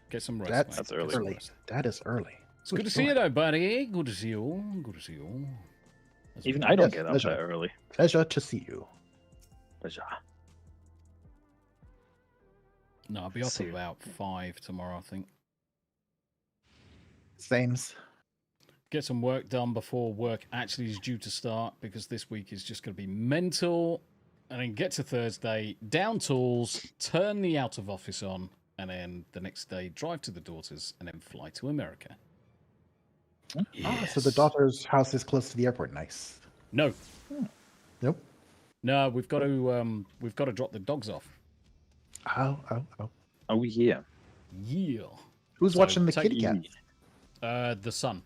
Get some rest. That's mate. Get early. some early. rest. That is early. It's good to see you, though, buddy. Good to see you all. Good to see you all. Even I don't Yes, get up pleasure. that early. Pleasure to see you. Pleasure. No, I'll be up See at you. about 5 tomorrow, I think. Sames. Get some work done before work actually is due to start, because this week is just going to be mental. And then get to Thursday, down tools, turn the out of office on, and then the next day drive to the daughters and then fly to America. Ah, so the daughter's house is close to the airport. Nice. No, Nope. no, we've got to drop the dogs off. Oh. Oh yeah. Yeah. Who's So watching the take- kitty cat? The son.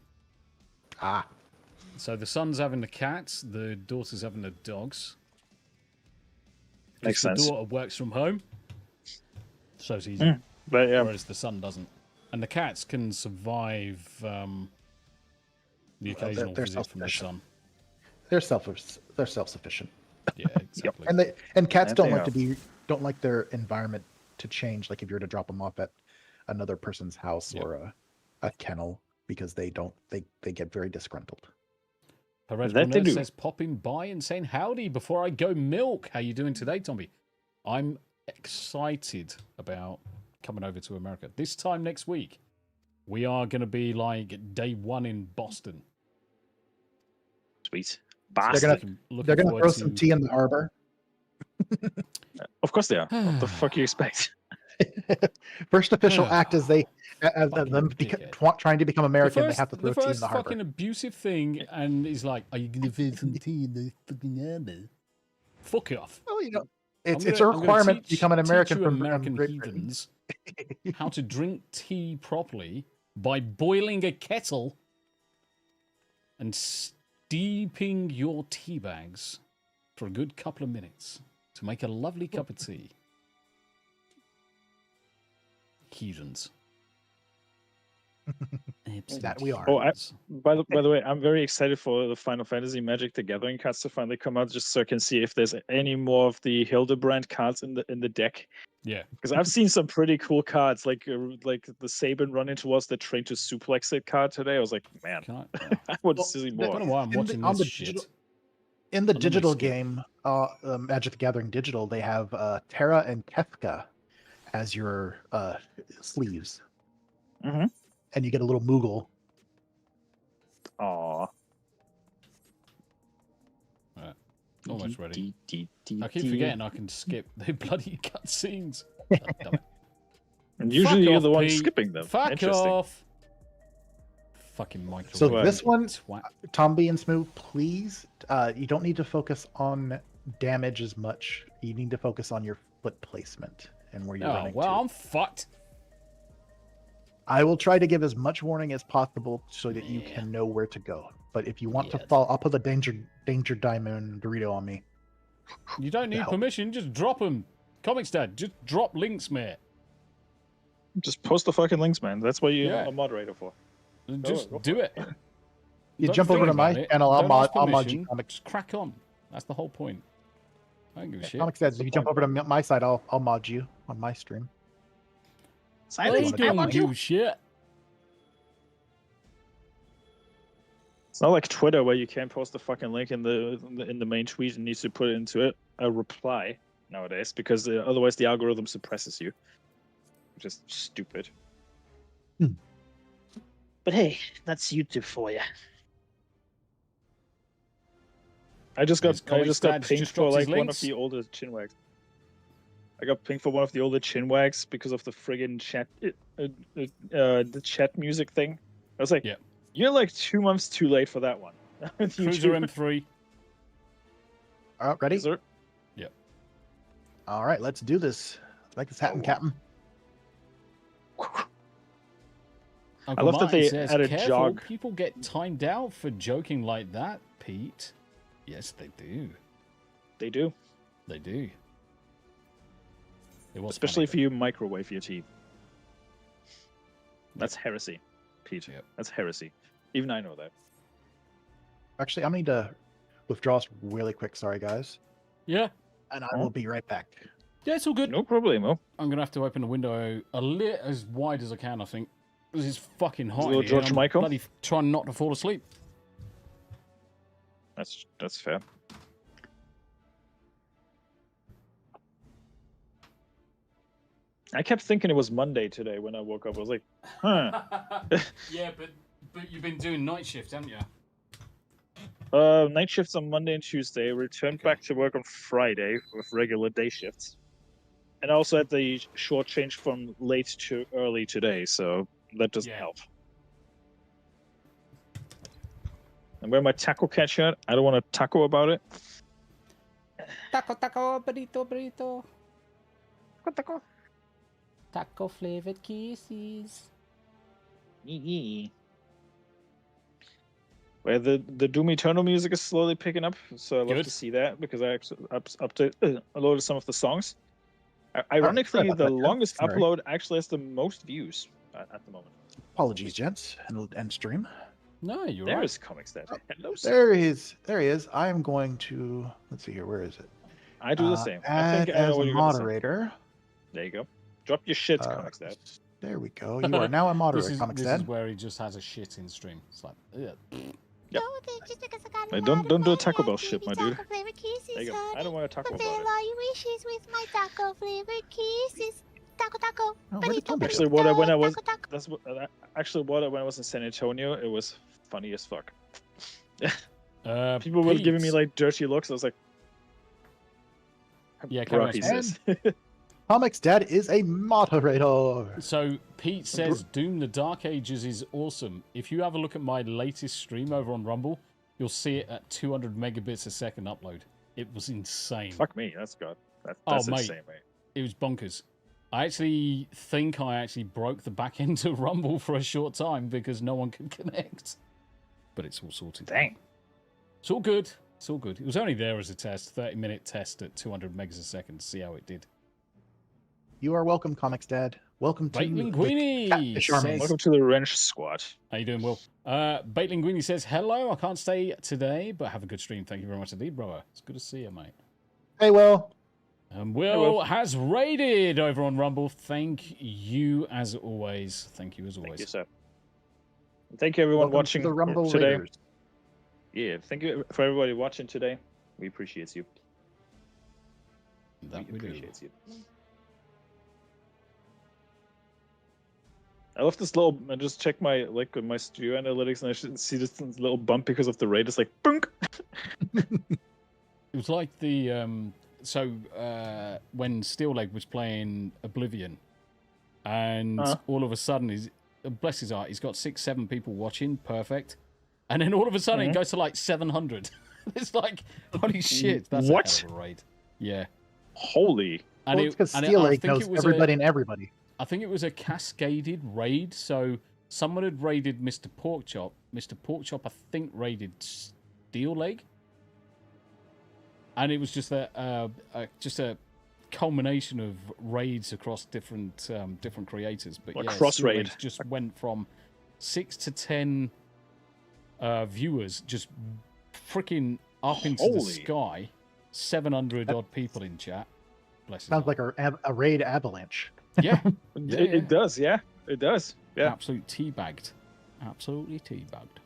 Ah. So the son's having the cats, the daughter's having the dogs. Makes The sense. daughter works from home, so it's easy. But yeah, Whereas the son doesn't. And the cats can survive the occasional they're visit from the self-sufficient. son. They're self-sufficient. Yeah, exactly. And cats That don't they don't like their environment to change. Like if you were to drop them off at another person's house or a kennel, because they get very disgruntled. Heretical That they Nerd do. says, popping by and saying howdy before I go milk. How you doing today, Tommy? I'm excited about coming over to America. This time next week, we are going to be like day 1 in Boston. sweet. They're Bastard. gonna throw some tea in the harbor. Of course they are. What the fuck you expect? First official act as them dickhead. trying to become American, they have to throw tea in first the harbor. fucking abusive thing, and he's like, "Are you gonna throw some tea in the fucking harbor?" Fuck off. Well, it's I'm a gonna requirement to teach- become an American teach you from American Great Britain. heathens how to drink tea properly by boiling a kettle and steeping your tea bags for a good couple of minutes to make a lovely cup of tea. Heathens. That we are. Oh, by the way, I'm very excited for the Final Fantasy Magic the Gathering cards to finally come out, just so I can see if there's any more of the Hildebrand cards in the deck. Yeah, Because I've seen some pretty cool cards, like the Sabin running towards the Train to Suplex It card today. I was like, man, I want to see I more. don't know why I'm watching on this the shit. In the Let me digital skip. game, Magic the Gathering digital, they have Terra and Kefka as your sleeves, Mhm. and you get a little Moogle. Aw. Almost ready. I keep forgetting I can skip the bloody cutscenes. Damn it. And usually Fuck you're off, the one Pete. skipping them. Fuck Interesting. off. Fucking microwave. So this one, Twat. Tomby and Smooth, please, you don't need to focus on damage as much. You need to focus on your foot placement and where you're Oh, running well, to. I'm fucked. I will try to give as much warning as possible so that you can know where to go. But if you want to fall, I'll put the danger diamond Dorito on me. You don't need permission, just drop them. Comics Dad, just drop links, mate. Just post the fucking links, man. That's what you're Yeah. a moderator for. Just go do it. You Don't jump think over to about my it. channel, Don't ask I'll mod permission, you comics. Just crack on. That's the whole point. I don't give a shit. Comics says if you jump over to my side, I'll mod you on my stream. Silence. I don't give a shit. It's not like Twitter where you can't post the fucking link in the main tweet and needs to put it into a reply nowadays because otherwise the algorithm suppresses you, which is stupid. But hey, that's YouTube for you. I just got pinged for like one of the older chinwags. I got pinged for one of the older chinwags because of the friggin' chat, the chat music thing. I was like, yeah. You're like 2 months too late for that one. Cruiser M3. Ready? Yes, sir. Yep. All right, let's do this. Let's make this happen, Captain. Uncle I love that Martin they says, added careful, jog. people get timed out for joking like that, Pete. Yes, they do. They do. They do. It was Especially if funny, you microwave your tea. That's heresy, Pete. Yep. That's heresy. Even I know that. Actually, I'm going to need to withdraw really quick. Sorry, guys. Yeah. And I will be right back. Yeah, it's all good. No problemo. I'm going to have to open the window a little as wide as I can, I think. This is fucking hot. Little Here, George and I'm Michael? bloody trying not to fall asleep. That's fair. I kept thinking it was Monday today when I woke up. I was like, huh. Yeah, but you've been doing night shift, haven't you? Night shifts on Monday and Tuesday. Returned back to work on Friday with regular day shifts. And I also had the short change from late to early today, so that doesn't help. And where my taco cat shirt? I don't want to taco about it. Taco, burrito, burrito. Taco, taco. Taco flavored kisses. Where the Doom Eternal music is slowly picking up, so I love to see that because I actually uploaded some of the songs. Ironically, the longest upload actually has the most views at the moment. Apologies, gents, and stream. No, you're There right. is Comics Dad. Hello, sir. There he is. There he is. I am going to. Let's see here. Where is it? I do the same. I Add think I know as what a you're gonna say. moderator. There you go. Drop your shit, Comics Dad. There we go. You are now a moderator, Comics This Dad. is where he just has a shit in stream. It's like, ugh. Yep. Hey, don't do a Taco Bell shit, my dude. There you go. I don't want to talk about it. your wishes with my taco flavored kisses. Taco, taco. Actually, when I was when I was in San Antonio, it was funny as fuck. People were giving me like dirty looks. I was like, yeah, bro, he's this. Comics Dad is a moderator. So Pete says Doom the Dark Ages is awesome. If you have a look at my latest stream over on Rumble, you'll see it at 200 megabits a second upload. It was insane. Fuck me, that's good. That's mate, insane, mate. It was bonkers. I actually think I actually broke the back end of Rumble for a short time because no one could connect. But it's all sorted. Dang. It's all good. It's all good. It was only there as a test, 30-minute test at 200 megs a second to see how it did. You are welcome, Comics Dad. Welcome to Baitlinguini says, Welcome to the Wrench Squad. How you doing, Will? Baitlinguini says, hello, I can't stay today, but have a good stream. Thank you very much indeed, brother. It's good to see you, mate. Hey, Will. And Will has raided over on Rumble. Thank you as always. Thank you as always. Thank you, sir. Thank you, everyone watching the Rumble today. Raiders. Yeah, thank you for everybody watching today. We appreciate you. That we appreciate you. I love this little. I just checked my my studio analytics, and I should see this little bump because of the raid. It's like bunk. It was like the when Steelleg was playing Oblivion, and all of a sudden bless his heart, he's got 6-7 people watching, perfect, and then all of a sudden it goes to like 700. It's like holy shit, that's what? a hell of a raid. Yeah, holy. Well, it's because Steelleg knows everybody and everybody. I think it was a cascaded raid. So someone had raided Mr. Porkchop. Mr. Porkchop, I think, raided Steelleg. And it was just a culmination of raids across different creators. But yeah, cross raid just went from 6 to 10 viewers just freaking up into the sky. 700 odd people in chat. Bless his Sounds heart. like a raid avalanche. Yeah. It does. Yeah, it does. Yeah. Absolutely teabagged. Absolutely teabagged.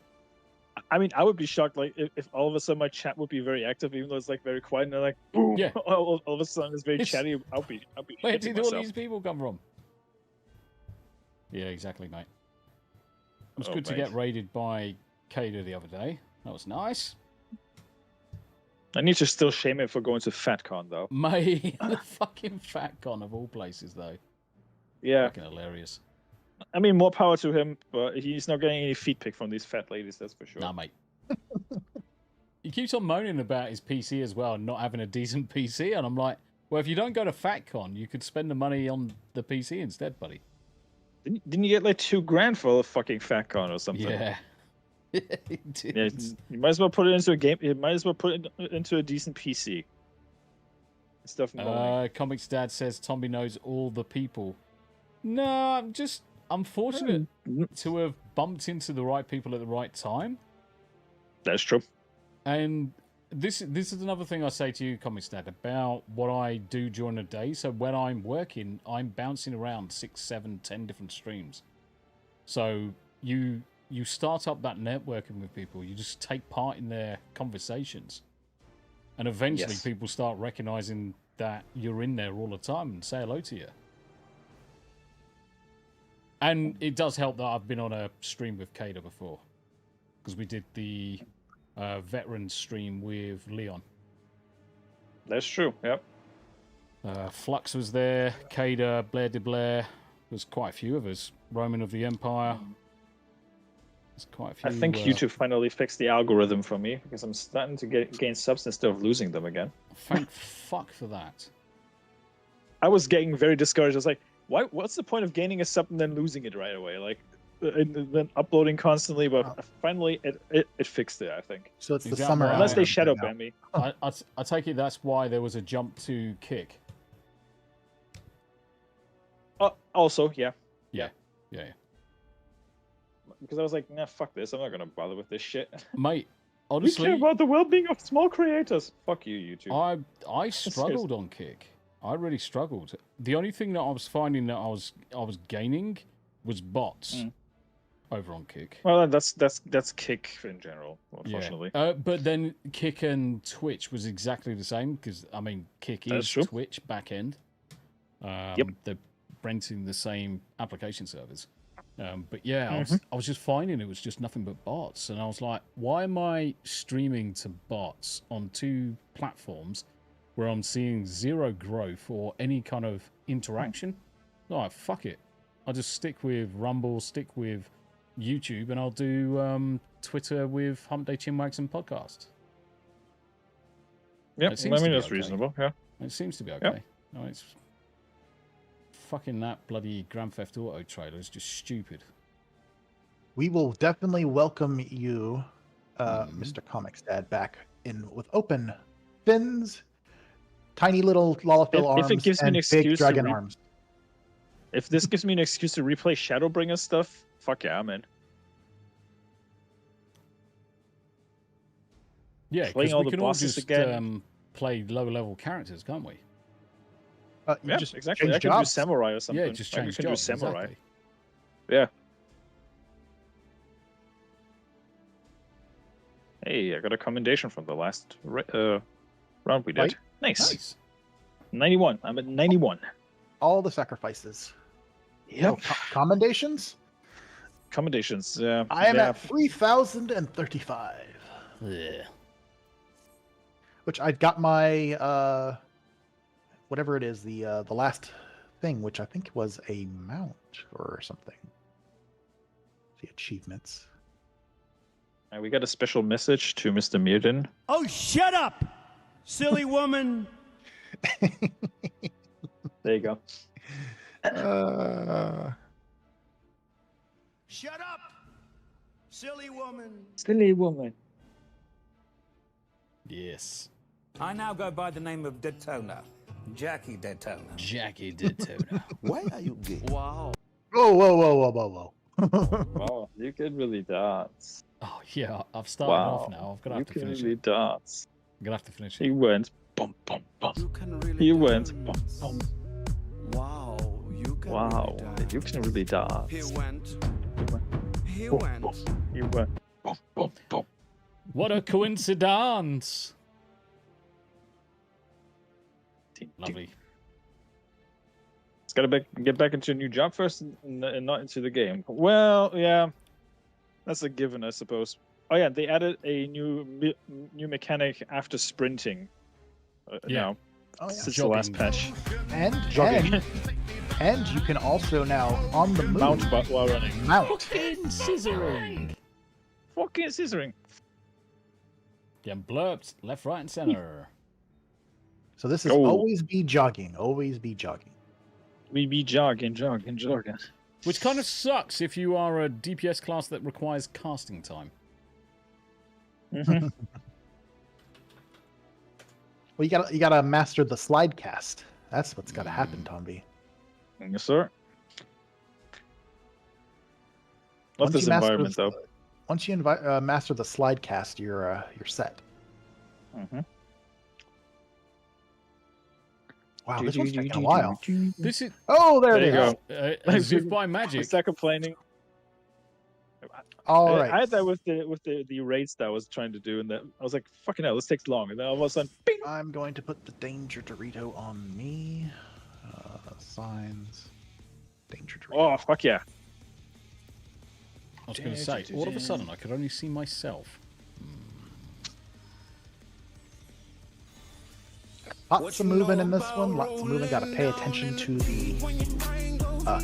I mean, I would be shocked like if all of a sudden my chat would be very active, even though it's like very quiet, and they're like, boom, Yeah. all of a sudden it's very chatty. I'll be Where shitting did all myself. these people come from? Yeah, exactly, mate. It was Oh, good to mate. get raided by Kada the other day. That was nice. I need to still shame him for going to FatCon though. Mate, the fucking FatCon of all places, though. Yeah, Fucking hilarious. I mean, more power to him, but he's not getting any feed pick from these fat ladies, that's for sure. Nah, mate. He keeps on moaning about his PC as well, and not having a decent PC, and I'm like, well, if you don't go to FatCon, you could spend the money on the PC instead, buddy. Didn't you get like $2,000 for the fucking FatCon or something? Yeah. He did. Yeah, you might as well put it into a game. You might as well put it into a decent PC. Stuff. Comics Dad says Tommy knows all the people. No, I'm just unfortunate to have bumped into the right people at the right time. That's true. And this is another thing I say to you, Comics Dad, about what I do during the day. So when I'm working, I'm bouncing around 6, 7, 10 different streams. So you start up that networking with people. You just take part in their conversations. And eventually people start recognizing that you're in there all the time and say hello to you. And it does help that I've been on a stream with Kada before. Because we did the veteran stream with Leon. That's true, yep. Flux was there, Kada, Blair de Blair. There's quite a few of us. Roman of the Empire. There's quite a few. I think YouTube finally fixed the algorithm for me, because I'm starting to gain subs instead of losing them again. Thank fuck for that. I was getting very discouraged. I was like, what's the point of gaining a sub and then losing it right away? Like, and then uploading constantly, but finally it fixed it, I think. So it's the Exactly. summer. Unless they algorithm shadow now. ban me. I take it that's why there was a jump to Kick. Also, yeah. Yeah. Because I was like, nah, fuck this. I'm not gonna bother with this shit. Mate, We honestly, care about the well-being of small creators. Fuck you, YouTube. I struggled on Kick. I really struggled. The only thing that I was finding that I was gaining was bots over on Kick. Well, that's Kick in general, unfortunately. Yeah. But then Kick and Twitch was exactly the same because I mean Kick That's is true. Twitch back end. They're renting the same application servers. But yeah, I was just finding it was just nothing but bots, and I was like, why am I streaming to bots on two platforms where I'm seeing zero growth or any kind of interaction? Oh, fuck it. I'll just stick with Rumble, stick with YouTube, and I'll do Twitter with Hump Day Chinwags and Podcast. Yep, It I seems mean, to be that's okay. reasonable, yeah. It seems to be okay. Yep. No, it's fucking that bloody Grand Theft Auto trailer is just stupid. We will definitely welcome you, Mr. Comics Dad, back in with open fins, tiny little Lalafell arms, If it gives me and an big excuse dragon to arms. If this gives me an excuse to replay Shadowbringer stuff, fuck yeah, I'm in. Yeah, because Playing all we the can all bosses just again. play low-level characters, can't we? You Yeah, just exactly. change I can do jobs. Samurai or something. Yeah, just I change can jobs. do Samurai. Exactly. Yeah. Hey, I got a commendation from the last round we did. Right. Nice. Nice. 91. I'm at 91. All the sacrifices. Yep. Oh, commendations? Commendations. I am yeah. at 3,035. Yeah. Which I got my whatever it is, the last thing, which I think was a mount or something. The achievements. We got a special message to Mr. Mirden. Oh, shut up, silly woman. There you go. Shut up, silly woman. Silly woman. Yes. I now go by the name of Daytona. Jackie Daytona. Jackie Daytona. Why are you gay? Wow. Whoa, whoa, whoa, whoa, whoa, whoa. Wow, you can really dance. Oh yeah, I've started off now. I'm gonna have to You can finish really it. dance. I'm gonna have to finish it. He went bum bum bum. You can really He went bum dance. bum. Wow, you can Wow, really dance. you can really dance. He went. He Boom, went. boom. He went bum bum bum. What a coincidence! Lovely. It's gotta get back into a new job first and not into the game. Well, yeah, that's a given, I suppose. Oh yeah, they added a new mechanic after sprinting. Now, since the last patch. And Jogging. and you can also now on the move Mount while running. Mount. Fucking scissoring. Fucking scissoring. Getting blurps left, right, and center. So this is Go. always be jogging. Always be jogging. We be jogging. Which kind of sucks if you are a DPS class that requires casting time. Mm-hmm. Well, you gotta master the slide cast. That's what's gotta happen, Tomby. Yes, sir. Love this environment, though. Once you master the slide cast, you're set. Mm-hmm. Wow, this one's taking a while. This is there you it go. is. as if by magic. Start complaining. All right. I had that with the raids that I was trying to do, and that I was like, "Fucking hell, this takes long." And then all of a sudden, bing! I'm going to put the danger Dorito on me. Signs. Danger Dorito. Oh, fuck yeah! I was going to say, all of a sudden, I could only see myself. Lots of moving in this one. Lots of moving. Got to pay attention to the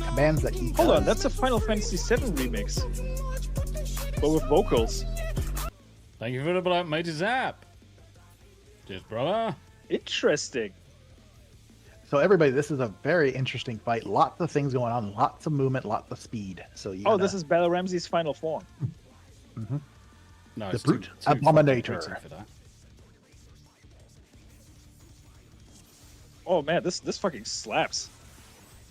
commands that he. Hold on, that's a Final Fantasy VII remix, but with vocals. Thank you for the black Major Zap. Cheers, brother. Interesting. So everybody, this is a very interesting fight. Lots of things going on. Lots of movement. Lots of speed. So you. Oh, this is Battle Ramsey's final form. Mm-hmm. No, The it's Brute too Abominator. fucking pretty for that. Oh man, this fucking slaps.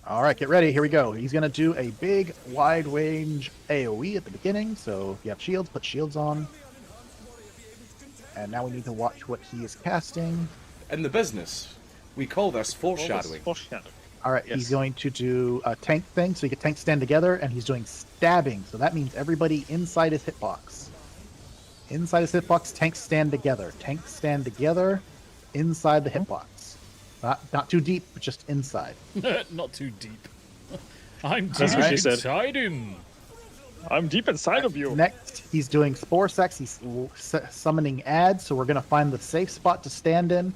All right, get ready. Here we go. He's gonna do a big, wide range AOE at the beginning. So if you have shields, put shields on. And now we need to watch what he is casting. In the business, we call this foreshadowing. All right, he's going to do a tank thing, so you get tank stand together, and he's doing stabbing. So that means everybody inside his hitbox. Inside his hitbox, tanks stand together. Tanks stand together inside the hitbox. Not too deep, but just inside. Not too deep. I'm That's deep what she said. inside him. I'm deep inside of you. Next, he's doing Spore Sex. He's summoning ads, so we're going to find the safe spot to stand in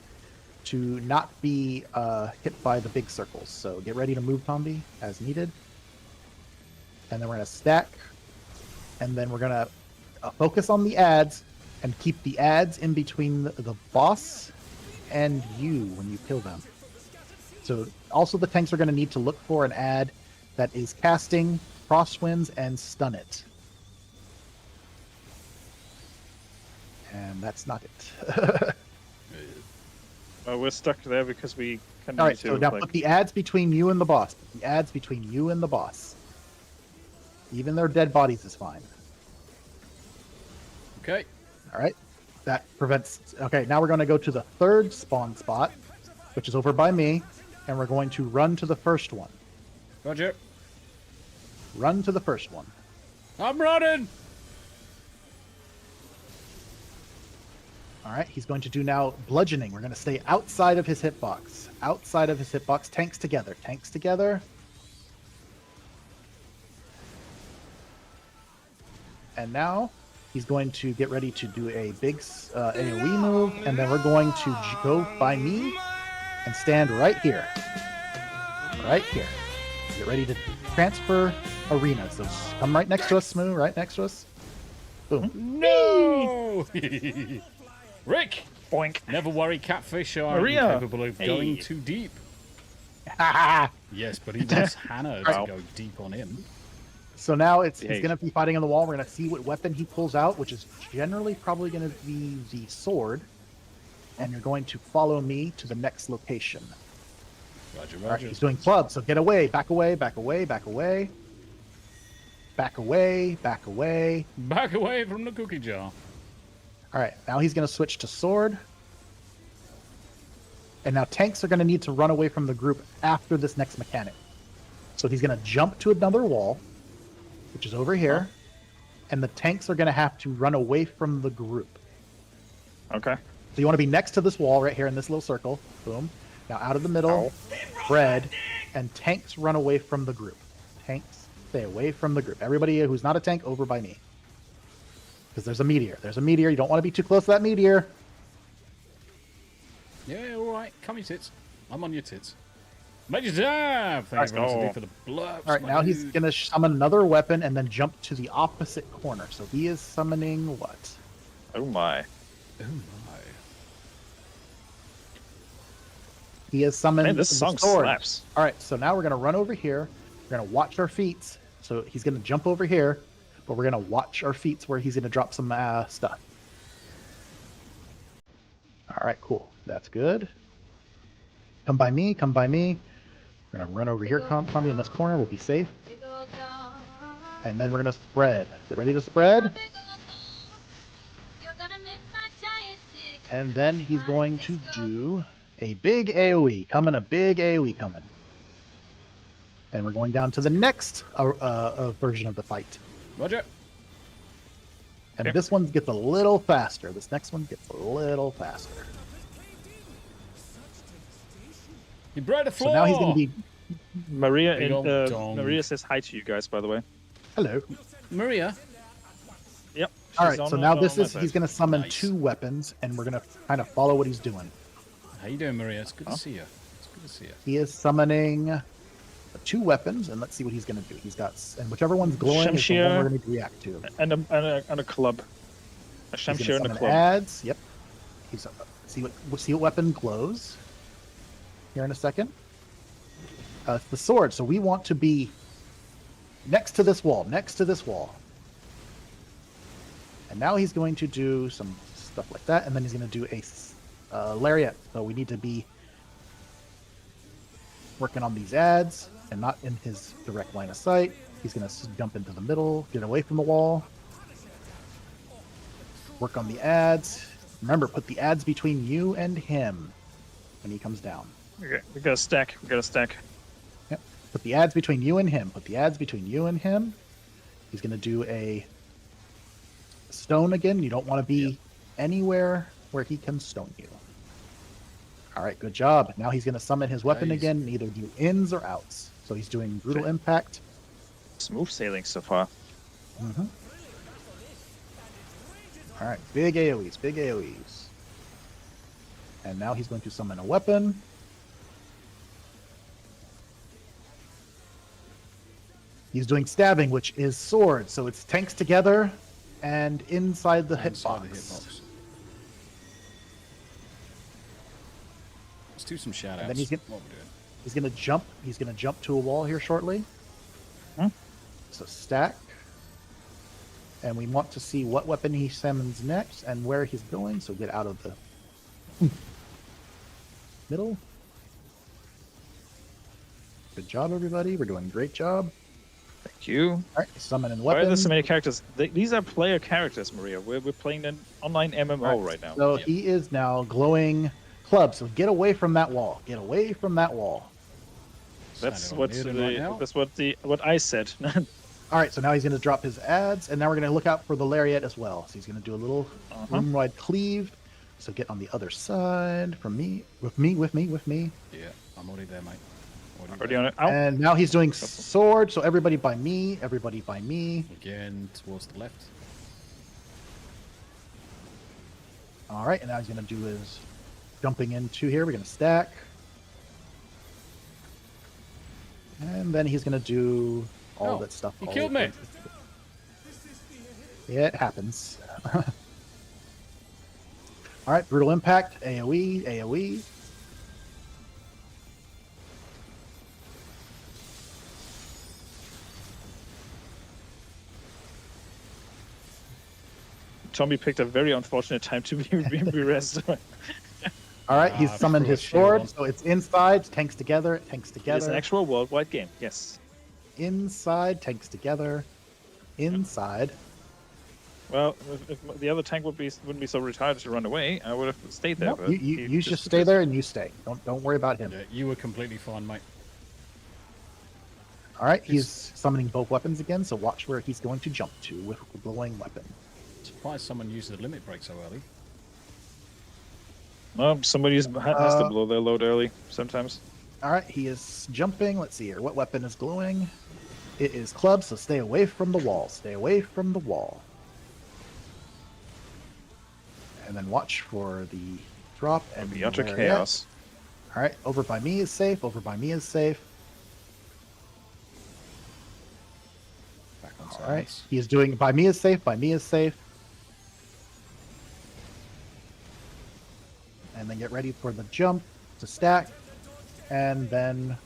to not be hit by the big circles. So get ready to move, Tomby, as needed. And then we're going to stack. And then we're going to focus on the ads and keep the ads in between the boss and you when you kill them. So also the tanks are going to need to look for an ad that is casting crosswinds and stun it. And that's not it. We're stuck there because we kind of All need right, to. so now like... put the ads between you and the boss. Put the ads between you and the boss. Even their dead bodies is fine. Okay. All right. That prevents... Okay, now we're going to go to the third spawn spot, which is over by me, and we're going to run to the first one. Roger. Run to the first one. I'm running. All right, he's going to do now bludgeoning. We're going to stay outside of his hitbox. Outside of his hitbox. Tanks together. Tanks together. And now he's going to get ready to do a big AoE move, and then we're going to go by me and stand right here. Right here. Get ready to transfer arena. So come right next to us, Smoo, right next to us. Boom. No! Rick! Boink. Never worry, catfish are Maria. incapable of going too deep. Yes, but he wants Hannah to go deep on him. So now he's going to be fighting on the wall. We're going to see what weapon he pulls out, which is generally probably going to be the sword. And you're going to follow me to the next location. Roger, All right, he's doing club, so get away, back away, back away, back away. Back away, back away. Back away from the cookie jar. All right, now he's going to switch to sword. And now tanks are going to need to run away from the group after this next mechanic. So he's going to jump to another wall, which is over here. And the tanks are going to have to run away from the group. Okay. So you want to be next to this wall right here in this little circle. Boom. Now out of the middle, spread, and tanks run away from the group. Tanks, stay away from the group. Everybody who's not a tank, over by me. Because there's a meteor. There's a meteor. You don't want to be too close to that meteor. Yeah, all right. Come your tits. I'm on your tits. Major Dab! Thank you very much for the blurbs. All right, now he's going to summon another weapon and then jump to the opposite corner. So he is summoning what? Oh my. Oh my. He has summoned Man, this the song sword. slaps. All right, so now we're going to run over here. We're going to watch our feet. So he's going to jump over here, but we're going to watch our feet where he's going to drop some stuff. All right, cool. That's good. Come by me. Come by me. We're going to run over here, come in this corner. We'll be safe. And then we're going to spread. Get ready to spread. And then he's going to do a big AoE. A big AoE coming. And we're going down to the next version of the fight. Roger. And this one gets a little faster. This next one gets a little faster. He bred a floor. So now he's going to be... Maria says hi to you guys, by the way. Hello. Maria? Yep. All right, so now he's going to summon 2 weapons, and we're going to kind of follow what he's doing. How you doing, Maria? It's good to see you. It's good to see you. He is summoning 2 weapons, and let's see what he's going to do. He's got... And whichever one's glowing is the one we're going to react to. And a club. A Shamshir and a club. Adds. Yep. He's see what weapon glows. Here in a second. It's the sword. So we want to be next to this wall. Next to this wall. And now he's going to do some stuff like that, and then he's going to do a lariat. So we need to be working on these ads and not in his direct line of sight. He's going to jump into the middle, get away from the wall. Work on the ads. Remember, put the ads between you and him when he comes down. Okay, we got a stack. Yep. Put the ads between you and him. Put the ads between you and him. He's going to do a stone again. You don't want to be anywhere where he can stone you. All right, good job. Now he's going to summon his weapon again and either do ins or outs. So he's doing brutal impact. Smooth sailing so far. Mm-hmm. All right, big AoEs, big AoEs. And now he's going to summon a weapon. He's doing stabbing, which is sword. So it's tanks together and inside the hitbox. Let's do some shout outs. And then he's gonna jump. He's gonna jump to a wall here shortly. So stack. And we want to see what weapon he summons next and where he's going. So get out of the middle. Good job, everybody. We're doing a great job. Thank you. All right, summon and Why weapon. are there so many characters? These are player characters, Maria. We're playing an online MMO right now. So he is now glowing club. So get away from that wall. Get away from that wall. That's what I said. All right, so now he's going to drop his ads, and now we're going to look out for the lariat as well. So he's going to do a little room-wide cleave. So get on the other side from me, with me. Yeah, I'm already there, mate. Already on it. And now he's doing sword. So everybody by me. Everybody by me. Again, towards the left. All right, and now he's going to do his jumping into here. We're going to stack. And then he's going to do all that stuff. He killed me. Yeah, it happens. All right, brutal impact, AoE, AoE. Tommy picked a very unfortunate time to be rested. All right, he's summoned his sword, so it's inside, tanks together, It's an actual worldwide game, yes. Inside, tanks together, inside. Well, if the other tank wouldn't be so retarded to run away, I would have stayed there. No, but you just stay there and you stay. Don't worry about him. Yeah, you were completely fine, mate. All right, he's summoning both weapons again, so watch where he's going to jump to with a glowing weapon. Surprised someone used the limit break so early. Well, somebody has to blow their load early sometimes. All right, he is jumping. Let's see here. What weapon is glowing? It is club, so stay away from the wall. Stay away from the wall. And then watch for the drop and The utter where chaos. All right, over by me is safe. Over by me is safe. Back on All right, silence. he is doing by me is safe. By me is safe. And then get ready for the jump to stack, and then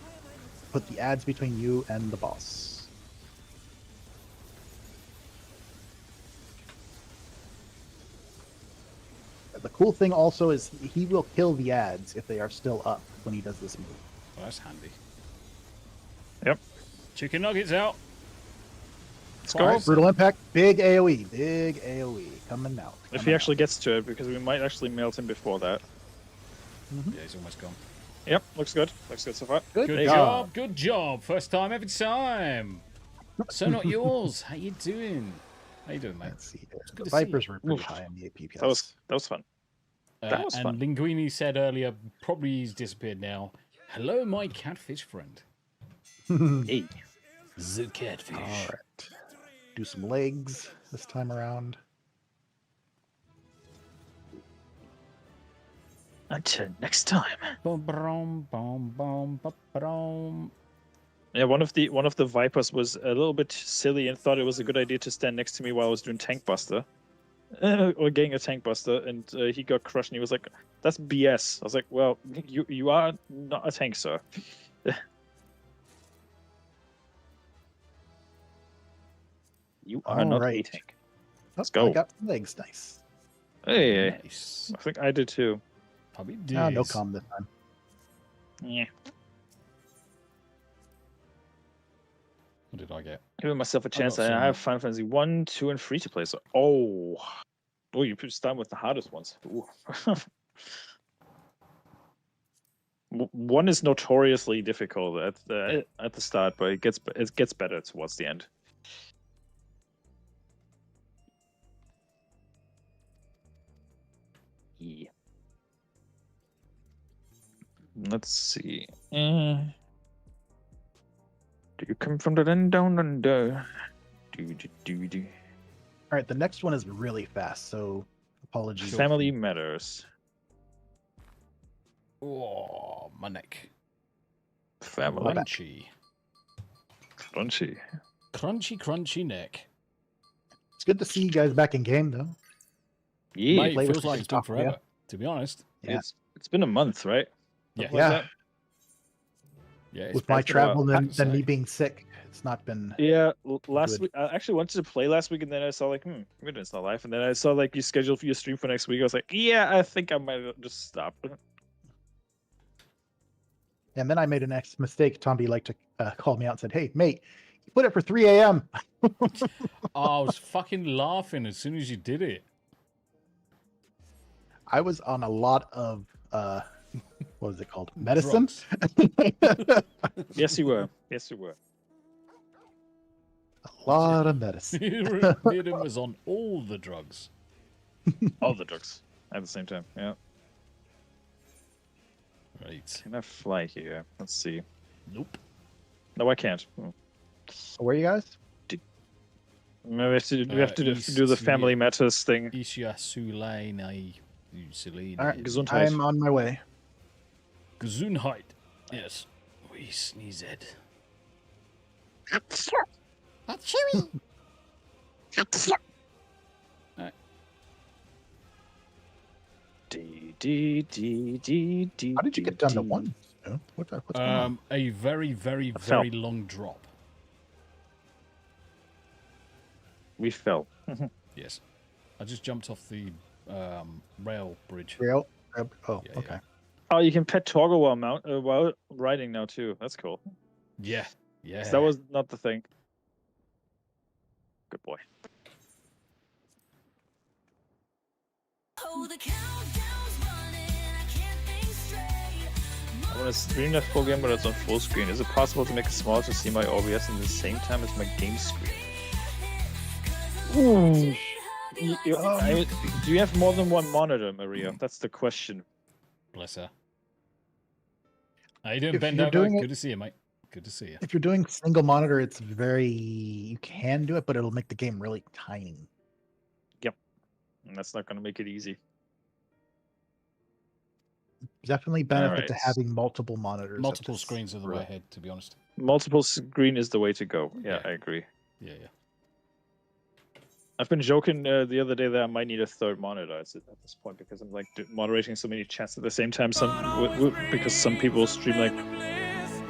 put the ads between you and the boss. The cool thing also is he will kill the ads if they are still up when he does this move. Well, that's handy. Yep. Chicken nuggets out. Let's go. Brutal impact, big AoE coming out. If he actually gets to it, because we might actually melt him before that. Yeah, he's almost gone. Yep, looks good. Looks good so far. Good job. Good job. First time every time. So not yours. How you doing? How you doing, mate? Let's see here. good The to see Vipers you. were pretty high in the APPS. That was fun. That was and fun. Linguini said earlier, probably he's disappeared now. Hello, my catfish friend. Hey. The catfish. All right. Do some legs this time around. Until next time. Boom, boom, boom, boom, boom. Yeah, one of the Vipers was a little bit silly and thought it was a good idea to stand next to me while I was doing Tank Buster. Or getting a Tank Buster, and he got crushed and he was like, that's BS. I was like, well, you are not a tank, sir. You are not a tank. Let's go. I got some legs, nice. Hey, Nice. I think I did too. Probably Ah, no did. calm this time. Yeah. What did I get? Giving myself a chance. got I some- have Final Fantasy 1, 2, and 3 to play. So, oh, you could start with the hardest ones. Ooh. 1 is notoriously difficult at the start, but it gets better towards the end. Yeah. Let's see. Do you come from the land down under? Do. All right, the next one is really fast, so apologies. Family matters. Oh, my neck. Family. Crunchy. Crunchy. Crunchy, crunchy neck. It's good to see you guys back in game, though. Yeah. Mate, play it with feels like it's been stuff, yeah. forever, to be honest. Yeah. It's been a month, right? Yeah. Something like Yeah. that? Yeah, it's With my been a while. travel and I'd then me say. being sick, it's not been. Yeah, last Good. week I actually wanted to play last week, and then I saw like, maybe it's not live, and then I saw like you scheduled for your stream for next week. I was like, yeah, I think I might just stop. And then I made an mistake. Tomby liked to call me out and said, "Hey, mate, you put it for 3 a.m." Oh, I was fucking laughing as soon as you did it. I was on a lot of what was it called? Medicine. Drugs. Yes, you were. Yes, you were. A lot of medicine. Needham was on all the drugs. All the drugs at the same time. Yeah. Right. Can I fly here? Let's see. Nope. No, I can't. Where are you guys? Maybe we have to East do the Sweden. family matters thing. Isha Suleinai. All right, Gesundheit. I'm on my way. Gesundheit. Yes. We sneezed. Chewy. How did you get down to 1? What's going on? A very, very, fell. very long drop. We fell. Yes. I just jumped off the rail bridge. Rail? Oh, Yeah, okay. Oh, you can pet Torgo while riding now too. That's cool. Yeah. Yeah. 'Cause that was not the thing. Good boy. I want to stream that full game, but it's on full screen. Is it possible to make it smaller to see my OBS in the same time as my game screen? Do you have more than one monitor, Maria? That's the question. Bless her. How you doing, If Ben you're Dover? doing it- Good to see you, mate. Good to see you. If you're doing single monitor, it's you can do it, but it'll make the game really tiny. Yep. And that's not going to make it easy. Definitely benefit to Alright. having multiple monitors. Multiple screens are the way ahead, to be honest. Multiple screen is the way to go. Yeah, I agree. Yeah. I've been joking the other day that I might need a third monitor at this point because I'm like moderating so many chats at the same time. Because some people stream like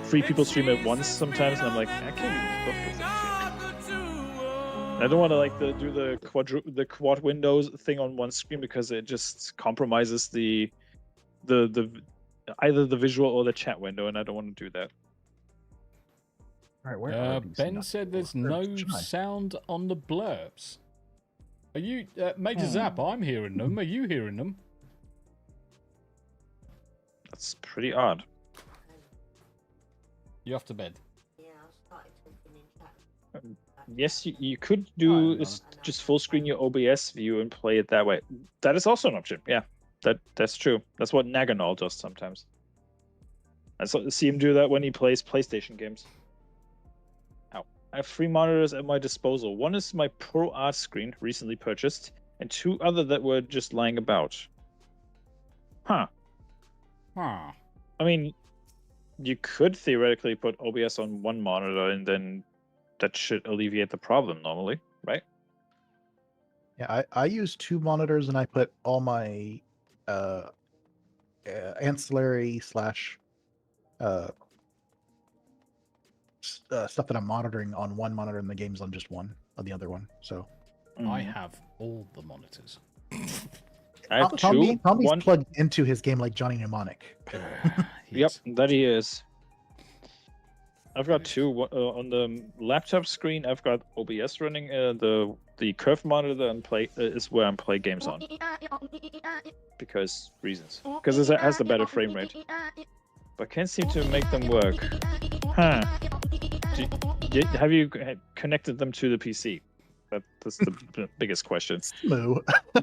3 people stream at once sometimes, and I'm like, I can't even cope with that shit. I don't want to like do the quad windows thing on one screen because it just compromises the either the visual or the chat window, and I don't want to do that. All right, where are Ben said there's no sound on the blurbs. Are you, Major Zap? I'm hearing them. Are you hearing them? That's pretty odd. You off to bed? Yes, you could do just full screen your OBS view and play it that way. That is also an option. Yeah, that's true. That's what Naganol does sometimes. I see him do that when he plays PlayStation games. Ow. I have 3 monitors at my disposal. One is my Pro Art screen, recently purchased, and 2 other that were just lying about. Huh. Huh. I mean, you could theoretically put OBS on one monitor and then that should alleviate the problem normally, right? Yeah, I use 2 monitors and I put all my ancillary / stuff that I'm monitoring on one monitor and the game's on just one on the other one. So I have all the monitors. I have Tommy's one plugged into his game like Johnny Mnemonic. Yep, that he is. I've got 2 on the laptop screen. I've got OBS running. The curved monitor is where I'm playing games on. Because reasons. Because it has the better frame rate. But can't seem to make them work. Huh. Have you connected them to the PC? That's the biggest question. Moo.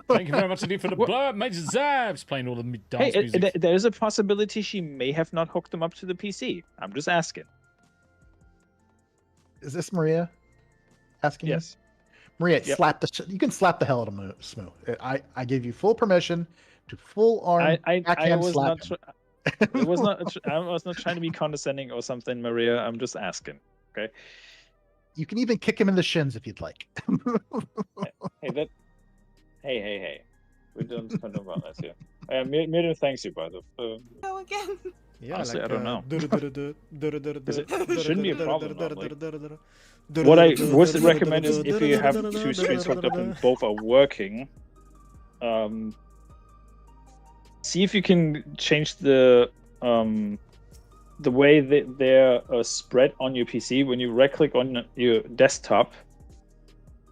Thank you very much indeed for the blurb. Major Zab's playing all the dance music. There's a possibility she may have not hooked them up to the PC. I'm just asking. Is this Maria asking? Yes. Maria, you can slap the hell out of Smoo. I give you full permission to full arm backhand slap him. I was not trying to be condescending or something, Maria. I'm just asking. Okay. You can even kick him in the shins if you'd like. Hey. We don't talk about that here. Miriam thanks you, by the way. Go again. Yeah, honestly, I don't know. It shouldn't be a problem. What I would recommend is if you have 2 screens hooked up and both are working, see if you can change the way that they're spread on your PC. When you right-click on your desktop,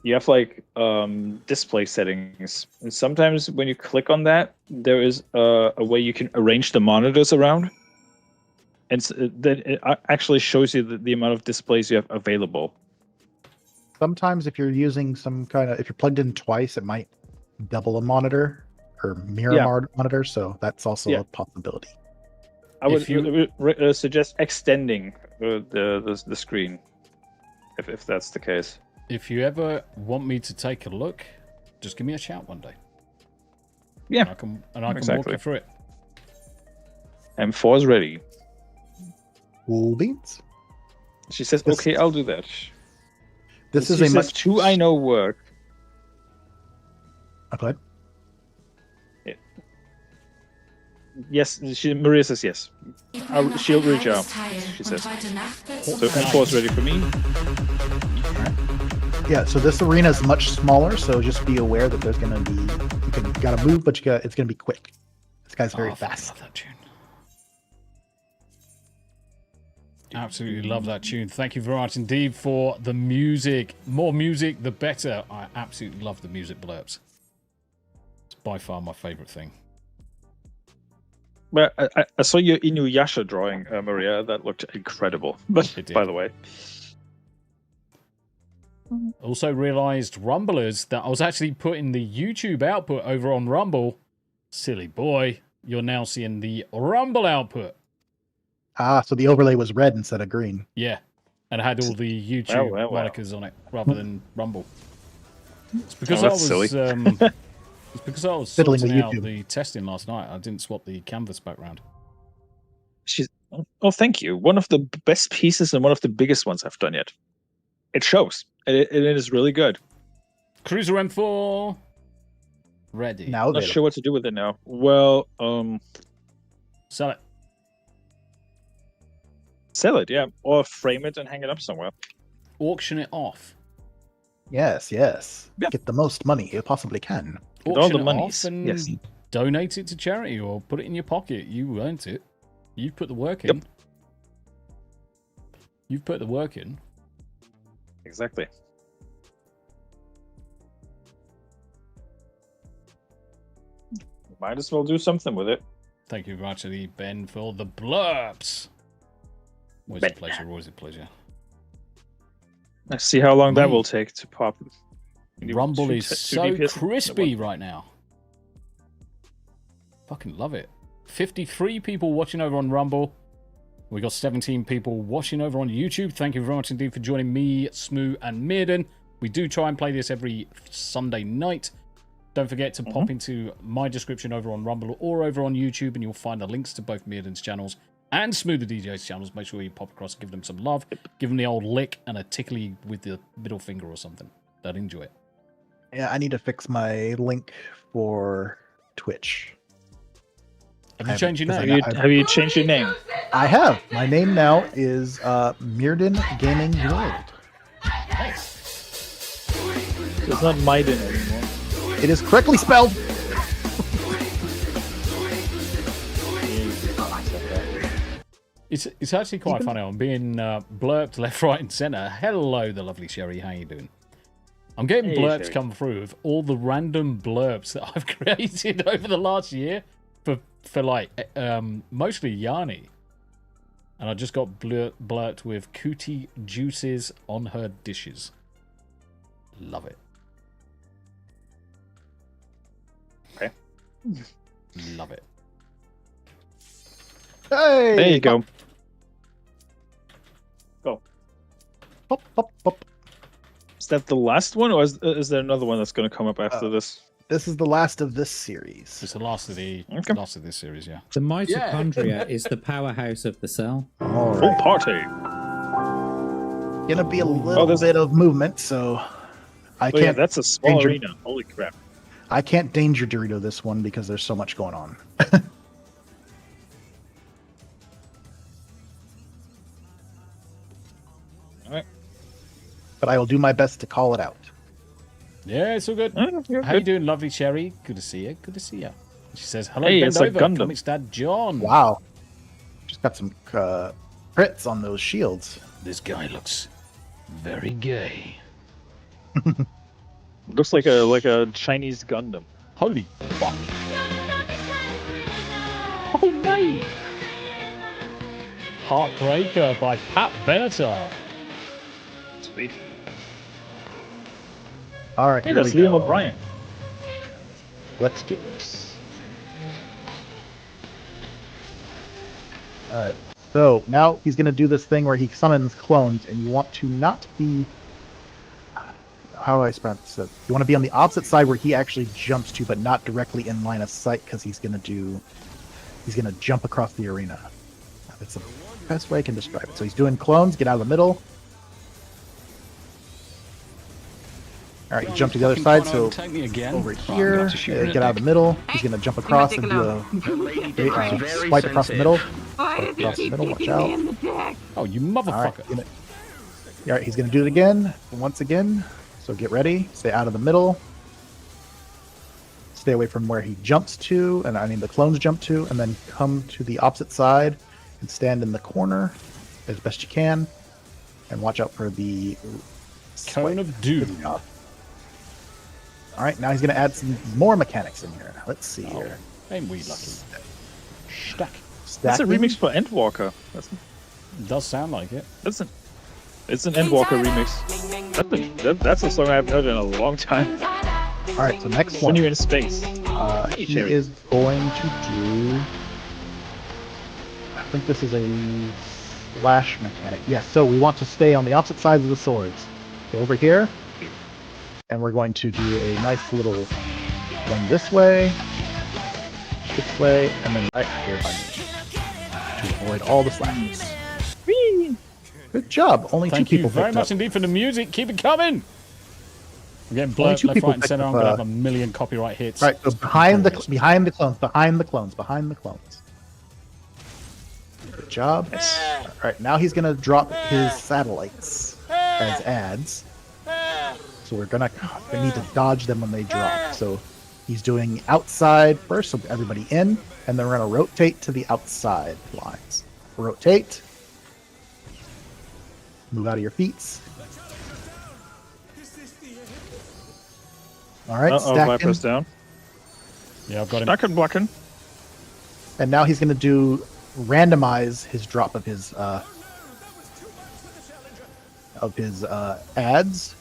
you have like display settings, and sometimes when you click on that, there is a way you can arrange the monitors around, and that it actually shows you the amount of displays you have available. Sometimes if you're using if you're plugged in twice, it might double a monitor or mirror monitor, so that's also a possibility. I would suggest extending the screen, if that's the case. If you ever want me to take a look, just give me a shout one day. Yeah, I can walk you through it. M4 is ready. Cool beans. She says, "Okay, I'll do that." This is a much 2 I know work. Okay. Yeah. Yes, Maria says yes. She'll reach out. She says. So M4 is ready for me. Yeah, so this arena is much smaller, so just be aware that there's going to be you got to move, but it's going to be quick. This guy's very fast. I love that tune. Absolutely love that tune. Thank you very much indeed for the music. More music, the better. I absolutely love the music blurbs. It's by far my favorite thing. But I saw your Inuyasha drawing, Maria. That looked incredible. But by the way. Also realized, Rumblers, that I was actually putting the YouTube output over on Rumble. Silly boy. you're now seeing the Rumble output. Ah, so the overlay was red instead of green. Yeah, and it had all the YouTube monikers on it rather than Rumble. It's because that's silly. It's because I was Fiddling sorting with out YouTube. the testing last night. I didn't swap the canvas background. Oh, thank you. One of the best pieces and one of the biggest ones I've done yet. It shows. It is really good. Cruiser M4 ready. Now Not sure what to do with it now. Well, sell it. Sell it, yeah, or frame it and hang it up somewhere. Auction it off. Yes, yes. Yeah. Get the most money you possibly can. Get all Auction the it monies. off and Yes. donate it to charity or put it in your pocket. You earned it. You put the work in. Yep. You've put the work in. Exactly. Might as well do something with it. Thank you very much, Ben, for the blurbs. Always a pleasure. Always a pleasure. Let's see how long that will take to pop. Rumble Two- is two so DPS? crispy right now. Fucking love it. 53 people watching over on Rumble. We got 17 people watching over on YouTube. Thank you very much indeed for joining me, Smoo, and Mirden. We do try and play this every Sunday night. Don't forget to pop into my description over on Rumble or over on YouTube, and you'll find the links to both Mirden's channels and Smooth the DJ's channels. Make sure you pop across and give them some love. Give them the old lick and a tickly with the middle finger or something. They'd enjoy it. Yeah, I need to fix my link for Twitch. Have you changed your because name? Have you changed your name? I have. My name now is Mirden Gaming World. It's not Maiden anymore. It is correctly spelled. It's actually quite funny. I'm being blurped left, right, and centre. Hello, the lovely Sherry. How you doing? I'm getting Hey, blurps Sherry. come through of all the random blurps that I've created over the last year for like mostly Yanni. And I just got blurped with cootie juices on her dishes. Love it. Okay. Love it. Hey, There you go. Go. Pop, pop, pop. Is that the last one, or is there another one that's going to come up after this? This is the last of this series. It's the last of this series, yeah. The mitochondria is the powerhouse of the cell. All Full right. party. Gonna be a little bit of movement, so I Oh, yeah, can't. that's a small danger- arena. Holy crap. I can't danger Dorito this one because there's so much going on. Alright. But I will do my best to call it out. Yeah, it's all good. You're How you good. doing, lovely Cherry? Good to see you. Good to see you. She says, hello, Hey, bend it's like over. Gundam. Comics Dad John. Wow. Just got some crits on those shields. This guy looks very gay. Looks like a Chinese Gundam. Holy fuck. Oh, mate. Heartbreaker by Pat Benatar. Sweet. All right. Hey, here that's we Liam go. O'Brien. Let's do this. Alright, so now he's going to do this thing where he summons clones, and you want to not be... How do I pronounce this? You want to be on the opposite side where he actually jumps to, but not directly in line of sight, because he's going to jump across the arena. That's the best way I can describe it. So he's doing clones, get out of the middle. Alright, you jump to the other side, so over here, get out of the middle. He's going to jump across and do a swipe across the middle. Swipe across the middle, watch out. Oh, you motherfucker. Alright, he's going to do it again, once again. So get ready, stay out of the middle. Stay away from where he jumps to, and I mean the clones jump to, and then come to the opposite side and stand in the corner as best you can. And watch out for the Cone of Doom. Alright, now he's going to add some more mechanics in here. Let's see here. Ain't we lucky? Stack. That's a Stacking. remix for Endwalker. Does sound like it. It's an Endwalker remix. That's a song I haven't heard in a long time. All right, so next When one. you're in space. He is going to do. I think this is a slash mechanic. Yes, so we want to stay on the opposite sides of the swords. Go over here, and we're going to do a nice little one this way, and then right here by me to avoid all the slashes. Whee! Good job. Only Thank two people you very picked much up. indeed for the music. Keep it coming. I'm getting Only blurred two left, people right, and picked center. up, I'm gonna have a million copyright hits. Right, so behind the clones. Good job. All right, now he's gonna drop his satellites as ads. So we're gonna need to dodge them when they drop. So he's doing outside first, so everybody in, and then we're gonna rotate to the outside lines. Rotate. Move out of your feet. All right, stacking. Viper's down. Yeah, I've got him. Stacking, blocking. And now he's going to do randomize his drop of his ads.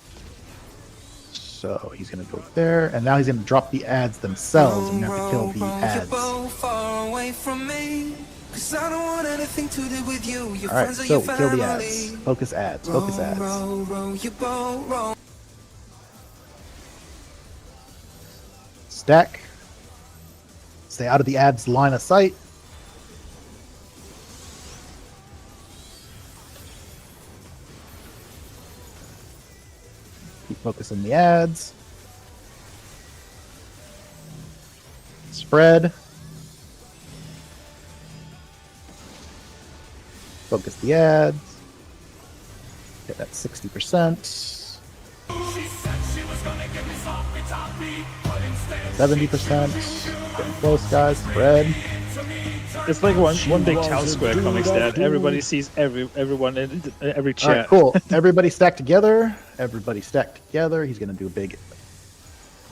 So he's going to go there, and now he's going to drop the ads themselves, and you have to kill the ads. All right, so we kill the ads. Focus ads. Focus ads. Stack. Stay out of the ads line of sight. Keep focusing the ads. Spread. Focus the ads. Get that 60%. 70%. Getting close, guys. Spread. It's like one big town square comic stat. Everybody sees everyone in every chat. All right, cool. Everybody stacked together. Everybody stacked together. He's gonna do a big.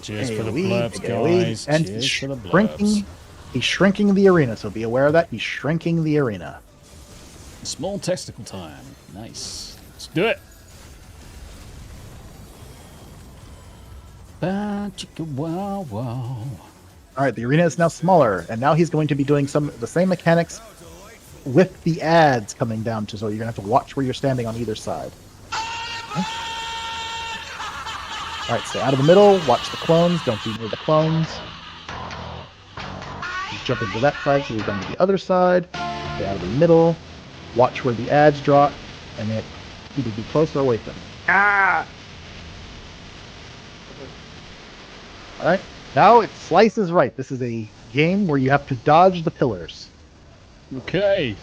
Cheers for the AoE, blurbs, big AoE, guys. and Cheers he's for the blurbs. shrinking. He's shrinking the arena, so be aware of that. He's shrinking the arena. Small testicle time. Nice. Let's do it. Wow, wow. All right, the arena is now smaller, and now he's going to be doing some the same mechanics with the ads coming down to. So you're gonna have to watch where you're standing on either side. Okay. All right, stay out of the middle. Watch the clones. Don't be near the clones. He's jumping to that side, so he's going to the other side. Stay out of the middle. Watch where the ads drop, and it either be close or away from him. Ah! All right. Now it's Slice is Right. This is a game where you have to dodge the pillars. Okay.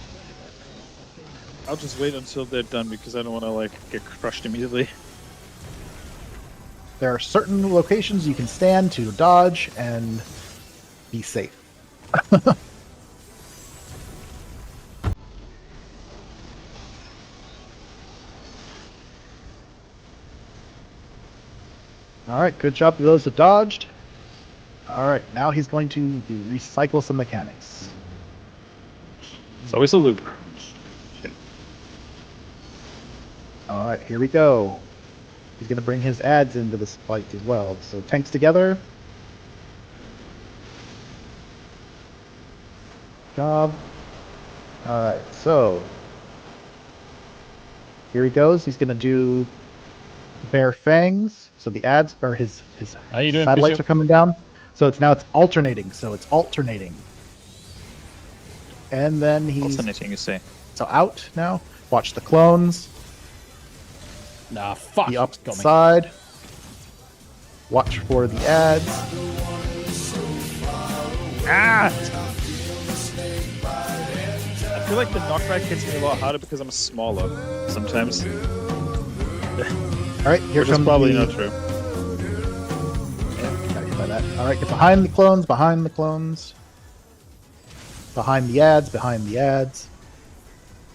I'll just wait until they're done because I don't want to like get crushed immediately. There are certain locations you can stand to dodge and be safe. All right, good job to those that dodged. All right, now he's going to recycle some mechanics. It's always a loop. All right, here we go. He's going to bring his ads into this fight as well. So tanks together. Job. All right, so here he goes. He's going to do Bare Fangs. So the ads or his How you doing, satellites Bishop? are coming down. So it's alternating. And then he's Alternating, you say. so out now. Watch the clones. Nah, fuck. The opposite Got me. side. Watch for the ads. Ah! I feel like the knockback hits me a lot harder because I'm smaller sometimes. All right, here Which is comes probably the... not true. Yeah, got hit by that. All right, get behind the clones. Behind the clones. Behind the ads. Behind the ads.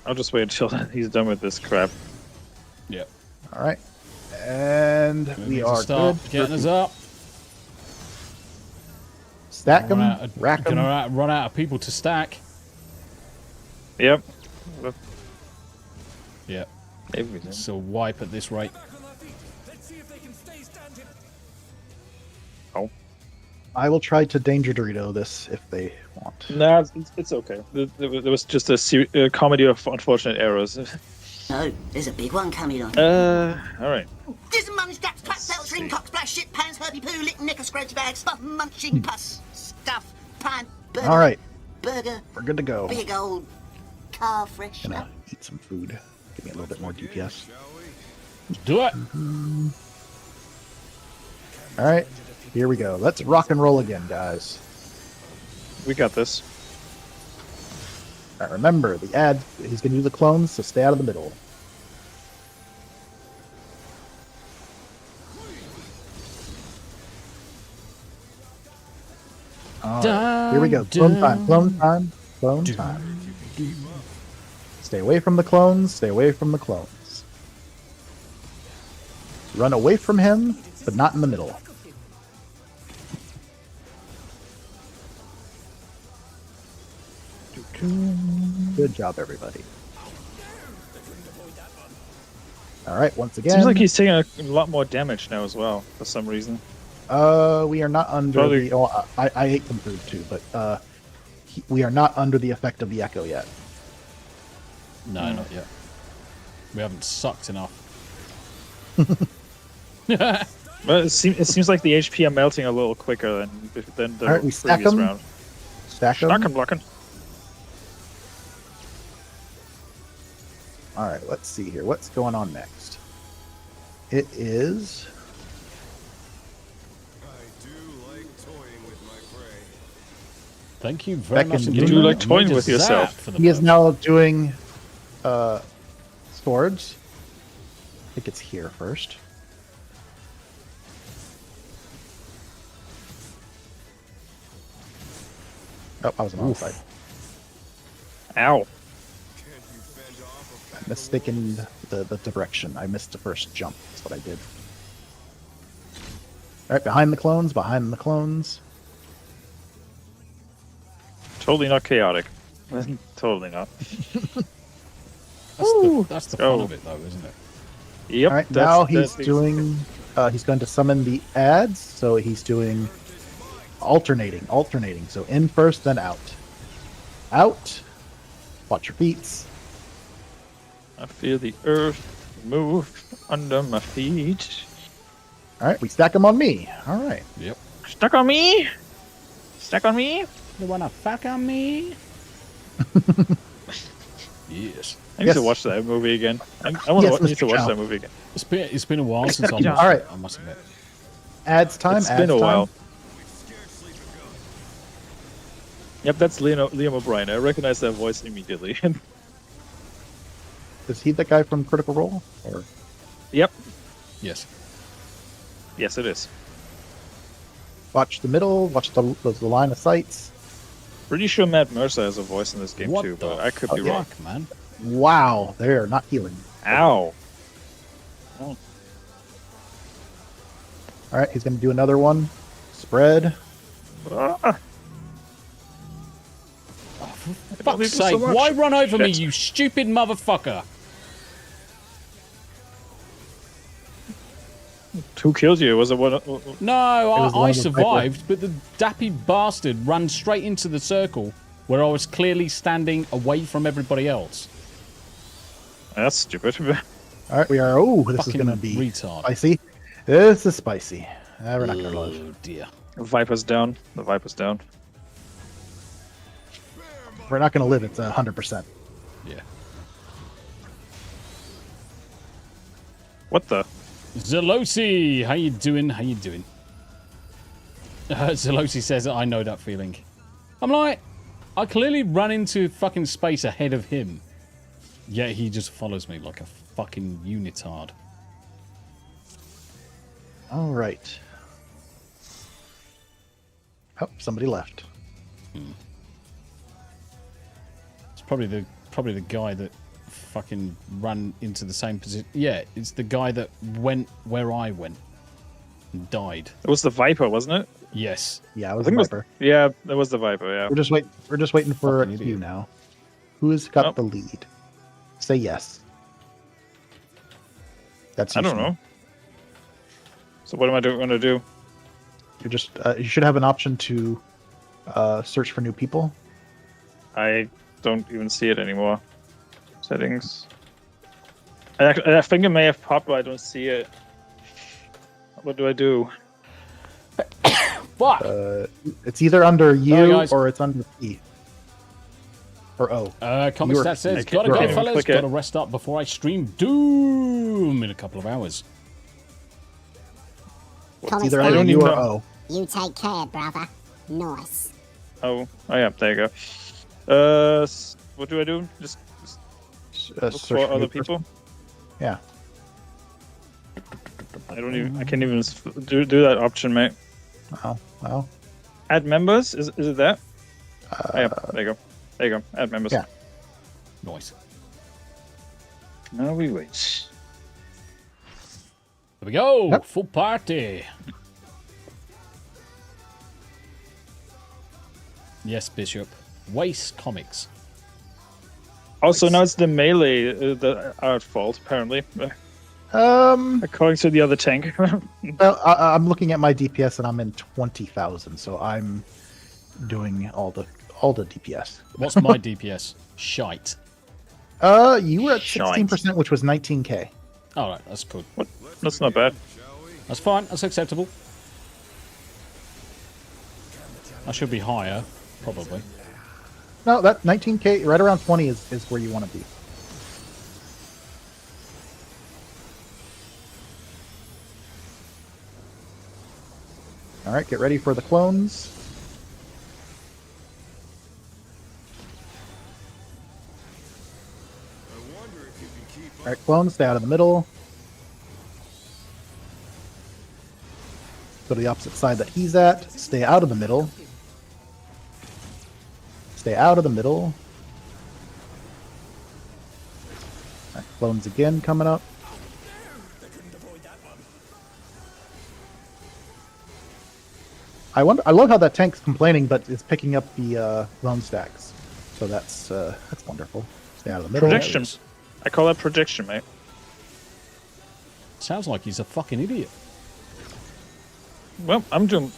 I'll just wait until he's done with this crap. Yep. All right, and we are good. Getting us up. Stack them, rack them. Gonna run out of people to stack. Yep. Yep. Everything. So wipe at this rate. I will try to Danger Dorito this if they want. Nah, it's okay. There was just a comedy of unfortunate errors. No, there's a big one coming on. All right. There's mums, daps, twats, belts, ring, cocks, splash, shit, pans, herpy poo, lick, nicker, scratchy bag, stuff, munching, pus, stuff, pan, burger. All right. Burger. We're good to go. Big old car fresh. Gonna eat some food. Give me a little bit more DPS. Do it. All right. Here we go. Let's rock and roll again, guys. We got this. All right, remember, the ad, he's going to use the clones, so stay out of the middle. All right, here we go. Clone time, clone time, clone time. Stay away from the clones, stay away from the clones. Run away from him, but not in the middle. Good job, everybody. All right, once again. Seems like he's taking a lot more damage now as well, for some reason. We are not under the. Oh, I ate some food too, but we are not under the effect of the echo yet. No, not yet. We haven't sucked enough. But it seems like the HP are melting a little quicker than the All right, we stack previous them. round. Stack them. Stack 'em, blocking. All right, let's see here. What's going on next? It is. Thank you very much. You do like toying with yourself. He is now doing swords. I think it's here first. Oh, I was on the wrong side. Ow. I mistaken the direction. I missed the first jump. That's what I did. All right, behind the clones, behind the clones. Totally not chaotic. Totally not. That's the fun of it, though, isn't it? Yep. All right, now he's doing. He's going to summon the ads, so he's doing alternating. So in first, then out. Out. Watch your feet. I feel the earth move under my feet. All right, we stack them on me. All right. Yep. Stuck on me. Stuck on me. You wanna fuck on me? Yes. I need to watch that movie again. I need to watch that movie again. It's been a while since I've watched All right. it, I must admit. Ads time. It's been a while. Yep, that's Liam O'Brien. I recognize that voice immediately. Is he the guy from Critical Role? Or? Yep. Yes. Yes, it is. Watch the middle. Watch the line of sights. Pretty sure Matt Mercer has a voice in this game too, but I could be wrong. Man. Wow, they're not healing. Ow. Oh. All right, he's going to do another one. Spread. Ah. For fuck's sake, why run over me, you stupid motherfucker? Who killed you? Was it one? No, I survived, but the dappy bastard ran straight into the circle where I was clearly standing away from everybody else. That's stupid. All right, we are. Oh, this Fucking is going to be retard. spicy. This is spicy. We're not going to live. Oh dear. Viper's down. The Viper's down. We're not going to live. It's 100%. Yeah. What the? Zelosi, how you doing? How you doing? Zelosi says, I know that feeling. I'm like, I clearly run into fucking space ahead of him. Yet he just follows me like a fucking unitard. All right. Oh, somebody left. It's probably the guy that fucking ran into the same position. Yeah, it's the guy that went where I went and died. It was the Viper, wasn't it? Yes. Yeah, it was the Viper. Yeah, that was the Viper. Yeah. We're just waiting for a cue now. Who's got the lead? Say yes. That's I don't know. So what am I going to do? You're just you should have an option to search for new people. I don't even see it anymore. Settings. I think it may have popped, but I don't see it. What do I do? Fuck! It's either under U guys. or it's under P. Or O. Comic Stat says, gotta go, fellas. Gotta rest up before I stream Doom in a couple of hours. It's either under U or O. You take care, brother. Nice. Oh yeah, there you go. What do I do? Just look for other people? Yeah. I don't even. I can't even do that option, mate. Oh, well. Add members? Is it that? Yeah, there you go. There you go. Add members. Yeah. Nice. Now we wait. There we go. Yep. Full party. Yes, Bishop. Waste Comics. Also, now it's the melee that are at fault, apparently. According to the other tank. Well, I'm looking at my DPS and I'm in 20,000, so I'm doing all the DPS. What's my DPS? Shite. You were at 16%, which was 19k. All right, that's cool. What? That's not bad. That's fine. That's acceptable. I should be higher, probably. No, that 19k, right around 20 is where you want to be. All right, get ready for the clones. All right, clones, stay out of the middle. Go to the opposite side that he's at. Stay out of the middle. Stay out of the middle. All right, clones again coming up. I love how that tank's complaining, but it's picking up the clone stacks. So that's wonderful. Stay out of the middle. Projection. I call that projection, mate. Sounds like he's a fucking idiot. Well, I'm doing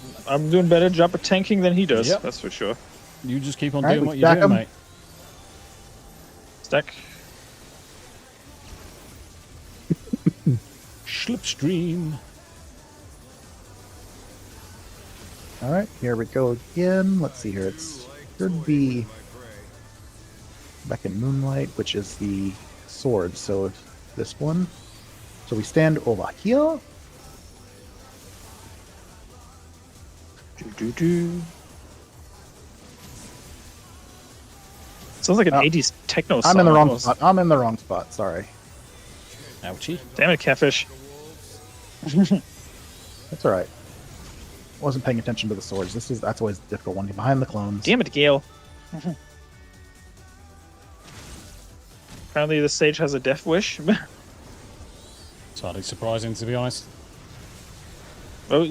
better job at tanking than he does. Yep. That's for sure. You just keep on All right, doing we what you're doing, stack 'em. mate. Stack. Slipstream. All right, here we go again. Let's see here. It should be back in Moonlight, which is the sword. So it's this one. So we stand over here. Sounds like an 80s techno song. I'm in the wrong almost. spot. I'm in the wrong spot. Sorry. Ouchie. Damn it, Catfish. That's all right. Wasn't paying attention to the swords. That's always the difficult one. Behind the clones. Damn it, Gale. Apparently the sage has a death wish. It's hardly surprising, to be honest. Oh,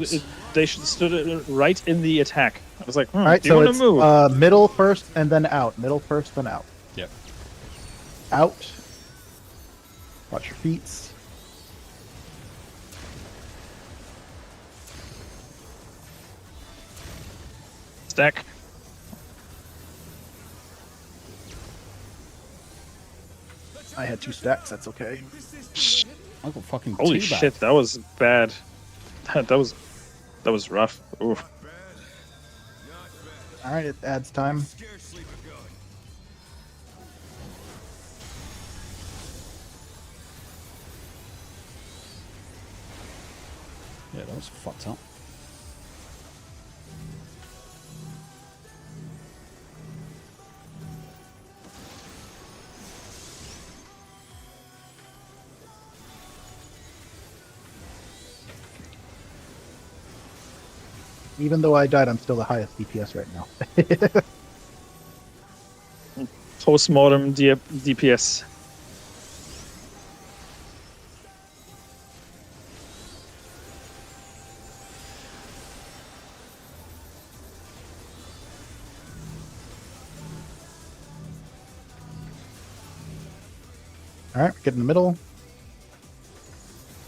they should stood right in the attack. I was like, All right, do you so want to move? it's middle first and then out. Middle first, then out. Yep. Out. Watch your feet. Stack. I had 2 stacks. That's okay. I got fucking Holy teabagged. shit, that was bad. That was rough. Oof. All right, it adds time. Yeah, that was fucked up. Even though I died, I'm still the highest DPS right now. Postmortem DPS. All right, get in the middle.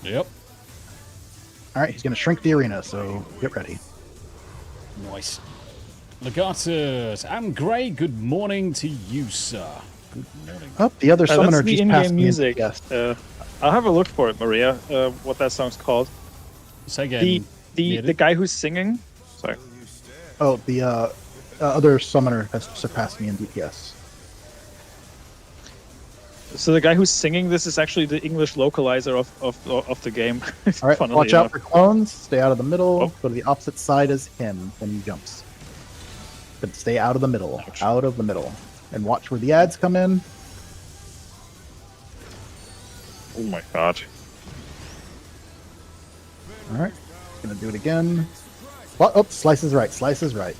Yep. All right, he's going to shrink the arena, so get ready. Nice. Legatus, I'm Gray. Good morning to you, sir. Good morning. Oh, the other summoner that's the just passed in-game me. music. Yes. I'll have a look for it, Maria. What that song's called? Say again. The guy who's singing. Sorry. Oh, the other summoner has surpassed me in DPS. So the guy who's singing this is actually the English localizer of the game. All right, Funnily watch enough. out for clones. Stay out of the middle. Oh. Go to the opposite side as him when he jumps. But stay out of the middle. Ouch. Out of the middle. And watch where the ads come in. Oh my god. All right. Gonna do it again. What? Oh, slice is right. Slice is right.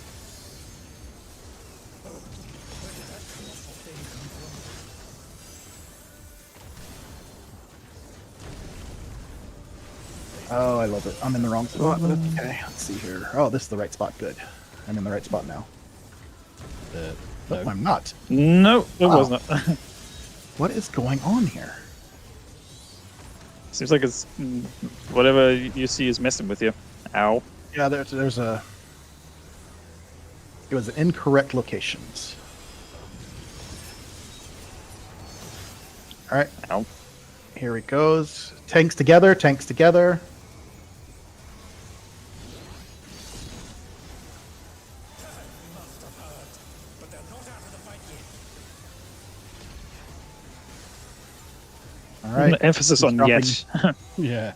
Oh, I love it. I'm in the wrong spot. But okay, let's see here. Oh, this is the right spot. Good. I'm in the right spot now. No, I'm not. No, it was not. What is going on here? Seems like it's whatever you see is messing with you. Ow. Yeah, there's a. It was incorrect locations. All right. Ow. Here it goes. Tanks together. Tanks together. All right. Emphasis on yet. Yeah.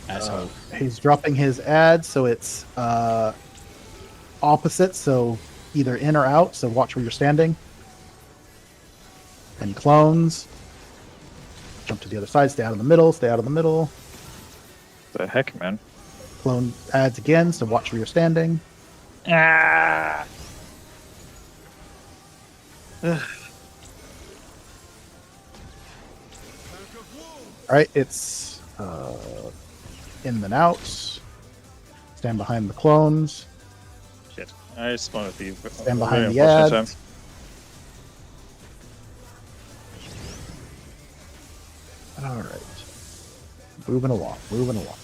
Asshole. He's dropping his ad, so it's opposite, so either in or out, so watch where you're standing. And clones. Jump to the other side, stay out of the middle, stay out of the middle. The heck, man. Clone ads again, so watch where you're standing. Ah. Alright, it's in and out. Stand behind the clones. Shit. I spawned at the Stand behind very the unfortunate ads. time. Alright. Moving along, moving along.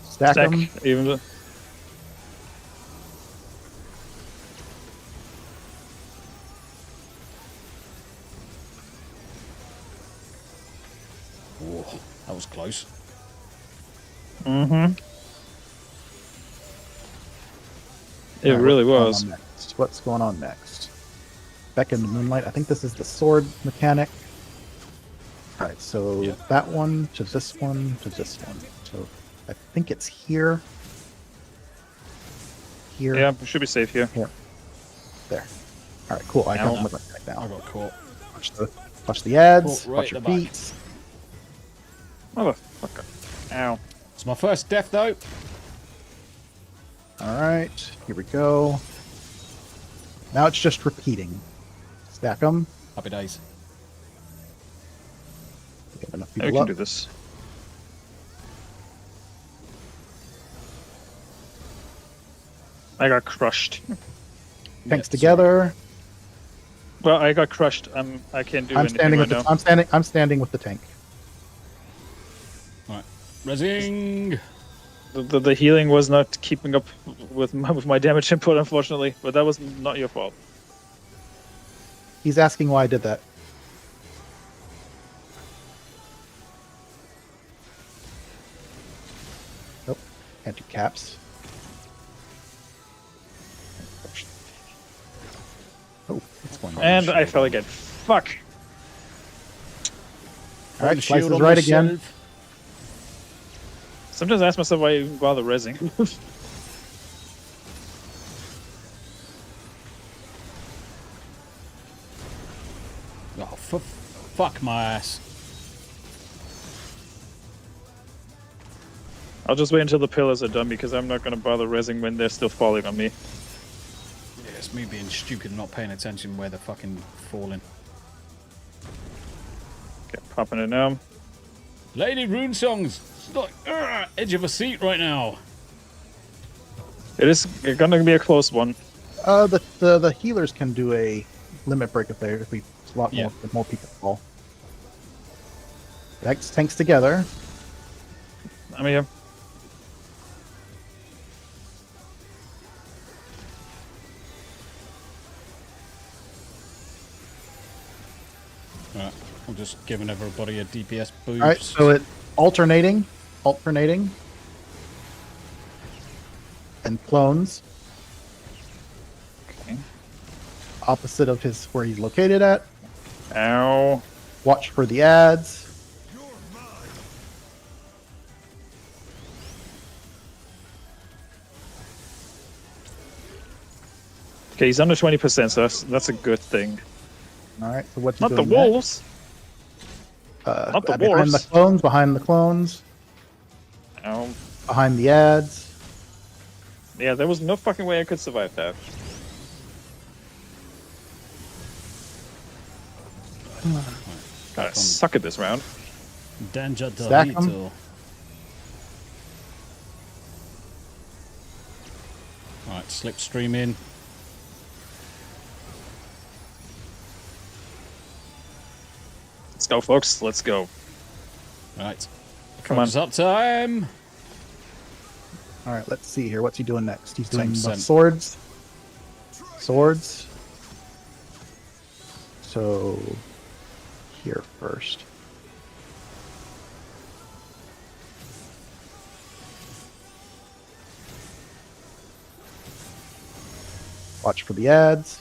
Stack Stack, them. even though. Whoa, that was close. Mm-hmm. It Alright, really what's was. going on next? What's going on next? Back in the moonlight. I think this is the sword mechanic. Alright, so Yeah. that one to this one to this one. So I think it's here. Here. Yeah, we should be safe here. Here. There. Alright, cool. I Ow. got my right now. I got caught. Watch the ads. Oh, right Watch your at the back. feet. Motherfucker. Ow. It's my first death, though. Alright, here we go. Now it's just repeating. Stack them. Happy days. Get enough Yeah, we people can up. do this. I got crushed. Tanks Yeah, together. Well, I got crushed. I can't do I'm anything standing right with the, now. I'm standing with the tank. Right. Resing. The healing was not keeping up with my damage input, unfortunately. But that was not your fault. He's asking why I did that. Nope. Can't do caps. Oh, what's going on? And I fell again. Fuck. Alright, The slice shield is on right myself. again. Sometimes I ask myself why I even bother resing. Oh, fuck my ass. I'll just wait until the pillars are done because I'm not going to bother resing when they're still falling on me. Yeah, it's me being stupid and not paying attention where they're fucking falling. Okay, popping it now. Lady Rune Songs. It's like edge of a seat right now. It is going to be a close one. The healers can do a limit break if we a lot Yeah. more if more people fall. Tanks together. I'm here. Right. I'm just giving everybody a DPS boost. All right, so it alternating, and clones. Okay. Opposite of his where he's located at. Ow. Watch for the ads. Okay, he's under 20%, so that's a good thing. All right, so what's he Not the doing next? wolves. Not the behind dwarves. behind the clones, Ow. behind the ads. Yeah, there was no fucking way I could survive that. Gotta suck at this round. Danger Stack 'em. Dorito. Alright, slipstream in. Let's go, folks. Let's go. Right. Come on. Focus up time. All right, let's see here. What's he doing next? He's doing 10%. swords. Swords. So here first. Watch for the ads.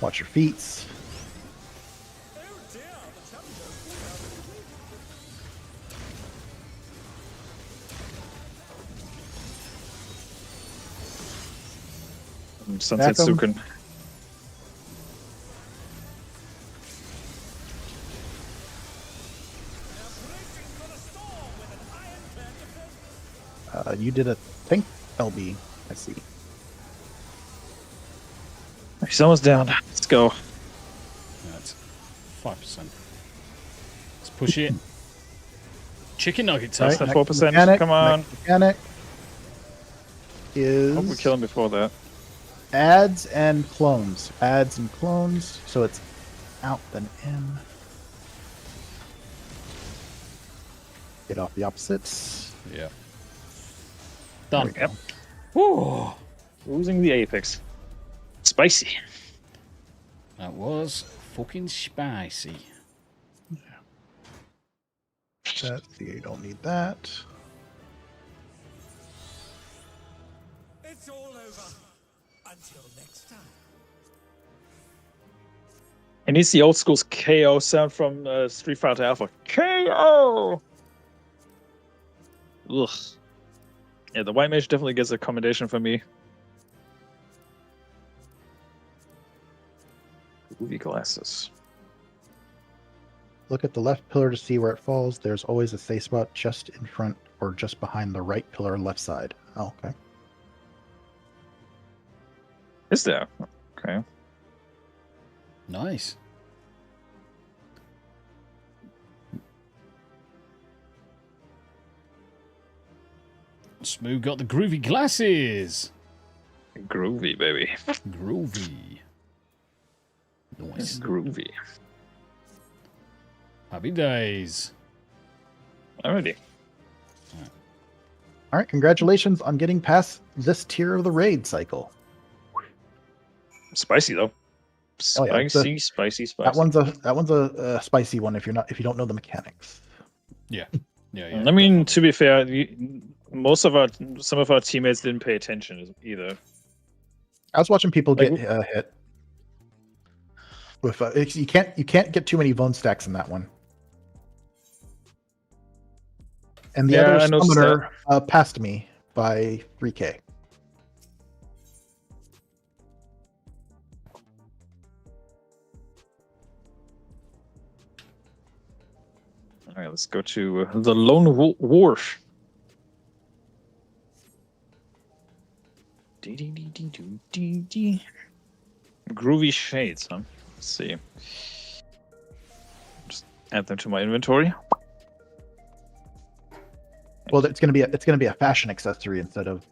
Watch your feats. Sunset Back 'em. Sukin. You did a think LB. I see. He's almost down. Let's go. That's 5%. Let's push it. Chicken nugget All time. right, At next 4%. mechanic- Come on. next mechanic Hope we is kill him before that. ads and clones. Ads and clones. So it's out then in. Get off the opposites. Yeah. Done. Yep. Woo. Losing the apex. Spicy. That was fucking spicy. That, you don't need that. It's all over. Until next time. It needs the old school's KO sound from Street Fighter Alpha. KO! Ugh. Yeah, the white mage definitely gets a commendation from me. Movie glasses. Look at the left pillar to see where it falls. There's always a safe spot just in front or just behind the right pillar left side. Oh, okay. Is there? Okay. Nice. Smooth got the groovy glasses. Groovy, baby. Groovy. Nice. Groovy. Happy days. Alrighty. All right, congratulations on getting past this tier of the raid cycle. Spicy though. Oh, yeah, Spicy, spicy, spicy. That one's a spicy one if you don't know the mechanics. Yeah. Yeah. I mean, to be fair, some of our teammates didn't pay attention either. I was watching people Like, get hit with you can't get too many bone stacks in that one. And the Yeah, I other noticed summoner passed me by 3K. All right, let's go to the Lone Wharf. Groovy shades, huh? Let's see. Just add them to my inventory. Well, it's gonna be a fashion accessory instead of.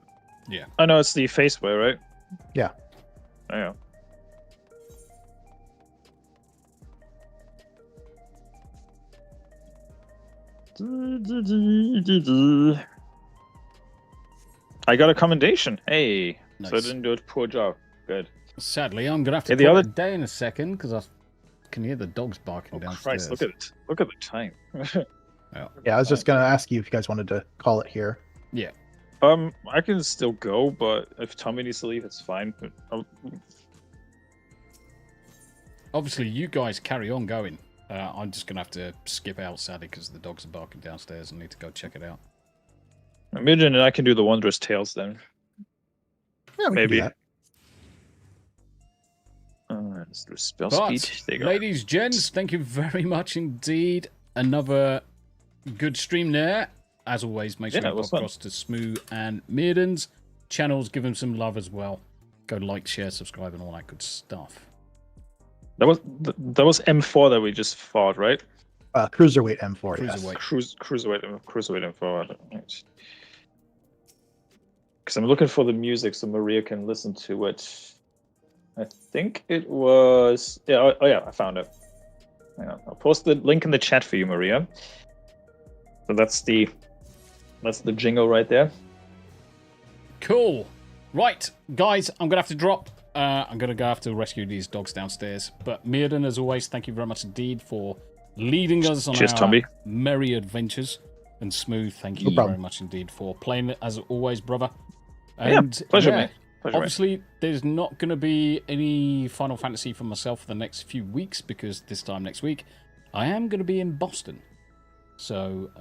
Yeah. I know it's the face wear, right? Yeah. Oh, yeah. I got a commendation. Hey, Nice. so I didn't do a poor job. Good. Sadly, I'm gonna have to Yeah, the call other- it a day in a second because I can hear the dogs barking downstairs. Christ, look at the time. Yeah, I was just gonna ask you if you guys wanted to call it here. Yeah. I can still go, but if Tommy needs to leave, it's fine. Obviously, you guys carry on going. I'm just gonna have to skip out, sadly, because the dogs are barking downstairs and need to go check it out. Imagine I can do the Wondrous Tales then. Yeah, we maybe. Can do that. Let's do spell But, speed. There you go. ladies, gents, thank you very much indeed. Another good stream there. As always, make sure you pop across to Smoo and Meerden's channels. Give them some love as well. Go like, share, subscribe, and all that good stuff. That was M4 that we just fought, right? Cruiserweight M4. Cruiserweight. Yes. Cruiserweight M4. Because I'm looking for the music so Maria can listen to it. I think it was... Yeah, oh yeah, I found it. Hang on. I'll post the link in the chat for you, Maria. So that's the jingle right there. Cool. Right, guys, I'm going to have to drop. I'm going to have to rescue these dogs downstairs. But Meerden, as always, thank you very much indeed for leading us on our Tommy. merry adventures. And Smooth, thank you very much indeed for playing it, as always, brother. And yeah, pleasure, mate. Pleasure, obviously, there's not going to be any Final Fantasy for myself for the next few weeks, because this time next week, I am going to be in Boston. So,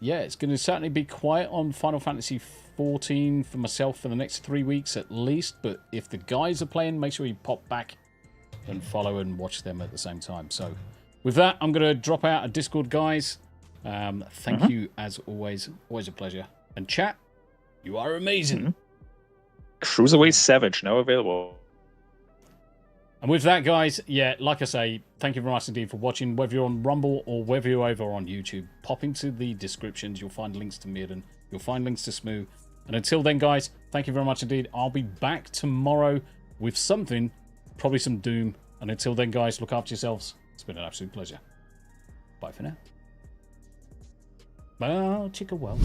yeah, it's going to certainly be quiet on Final Fantasy 14 for myself for the next 3 weeks at least. But if the guys are playing, make sure you pop back and follow and watch them at the same time. So, with that, I'm going to drop out of Discord, guys. Thank you, as always. Always a pleasure. And chat, you are amazing. Cruiserweight Savage, now available. And with that, guys, yeah, like I say, thank you very much indeed for watching. Whether you're on Rumble or whether you're over on YouTube, pop into the descriptions. You'll find links to Meerden. You'll find links to Smoo. And until then, guys, thank you very much indeed. I'll be back tomorrow with something, probably some Doom. And until then, guys, look after yourselves. It's been an absolute pleasure. Bye for now. Well, chicka well.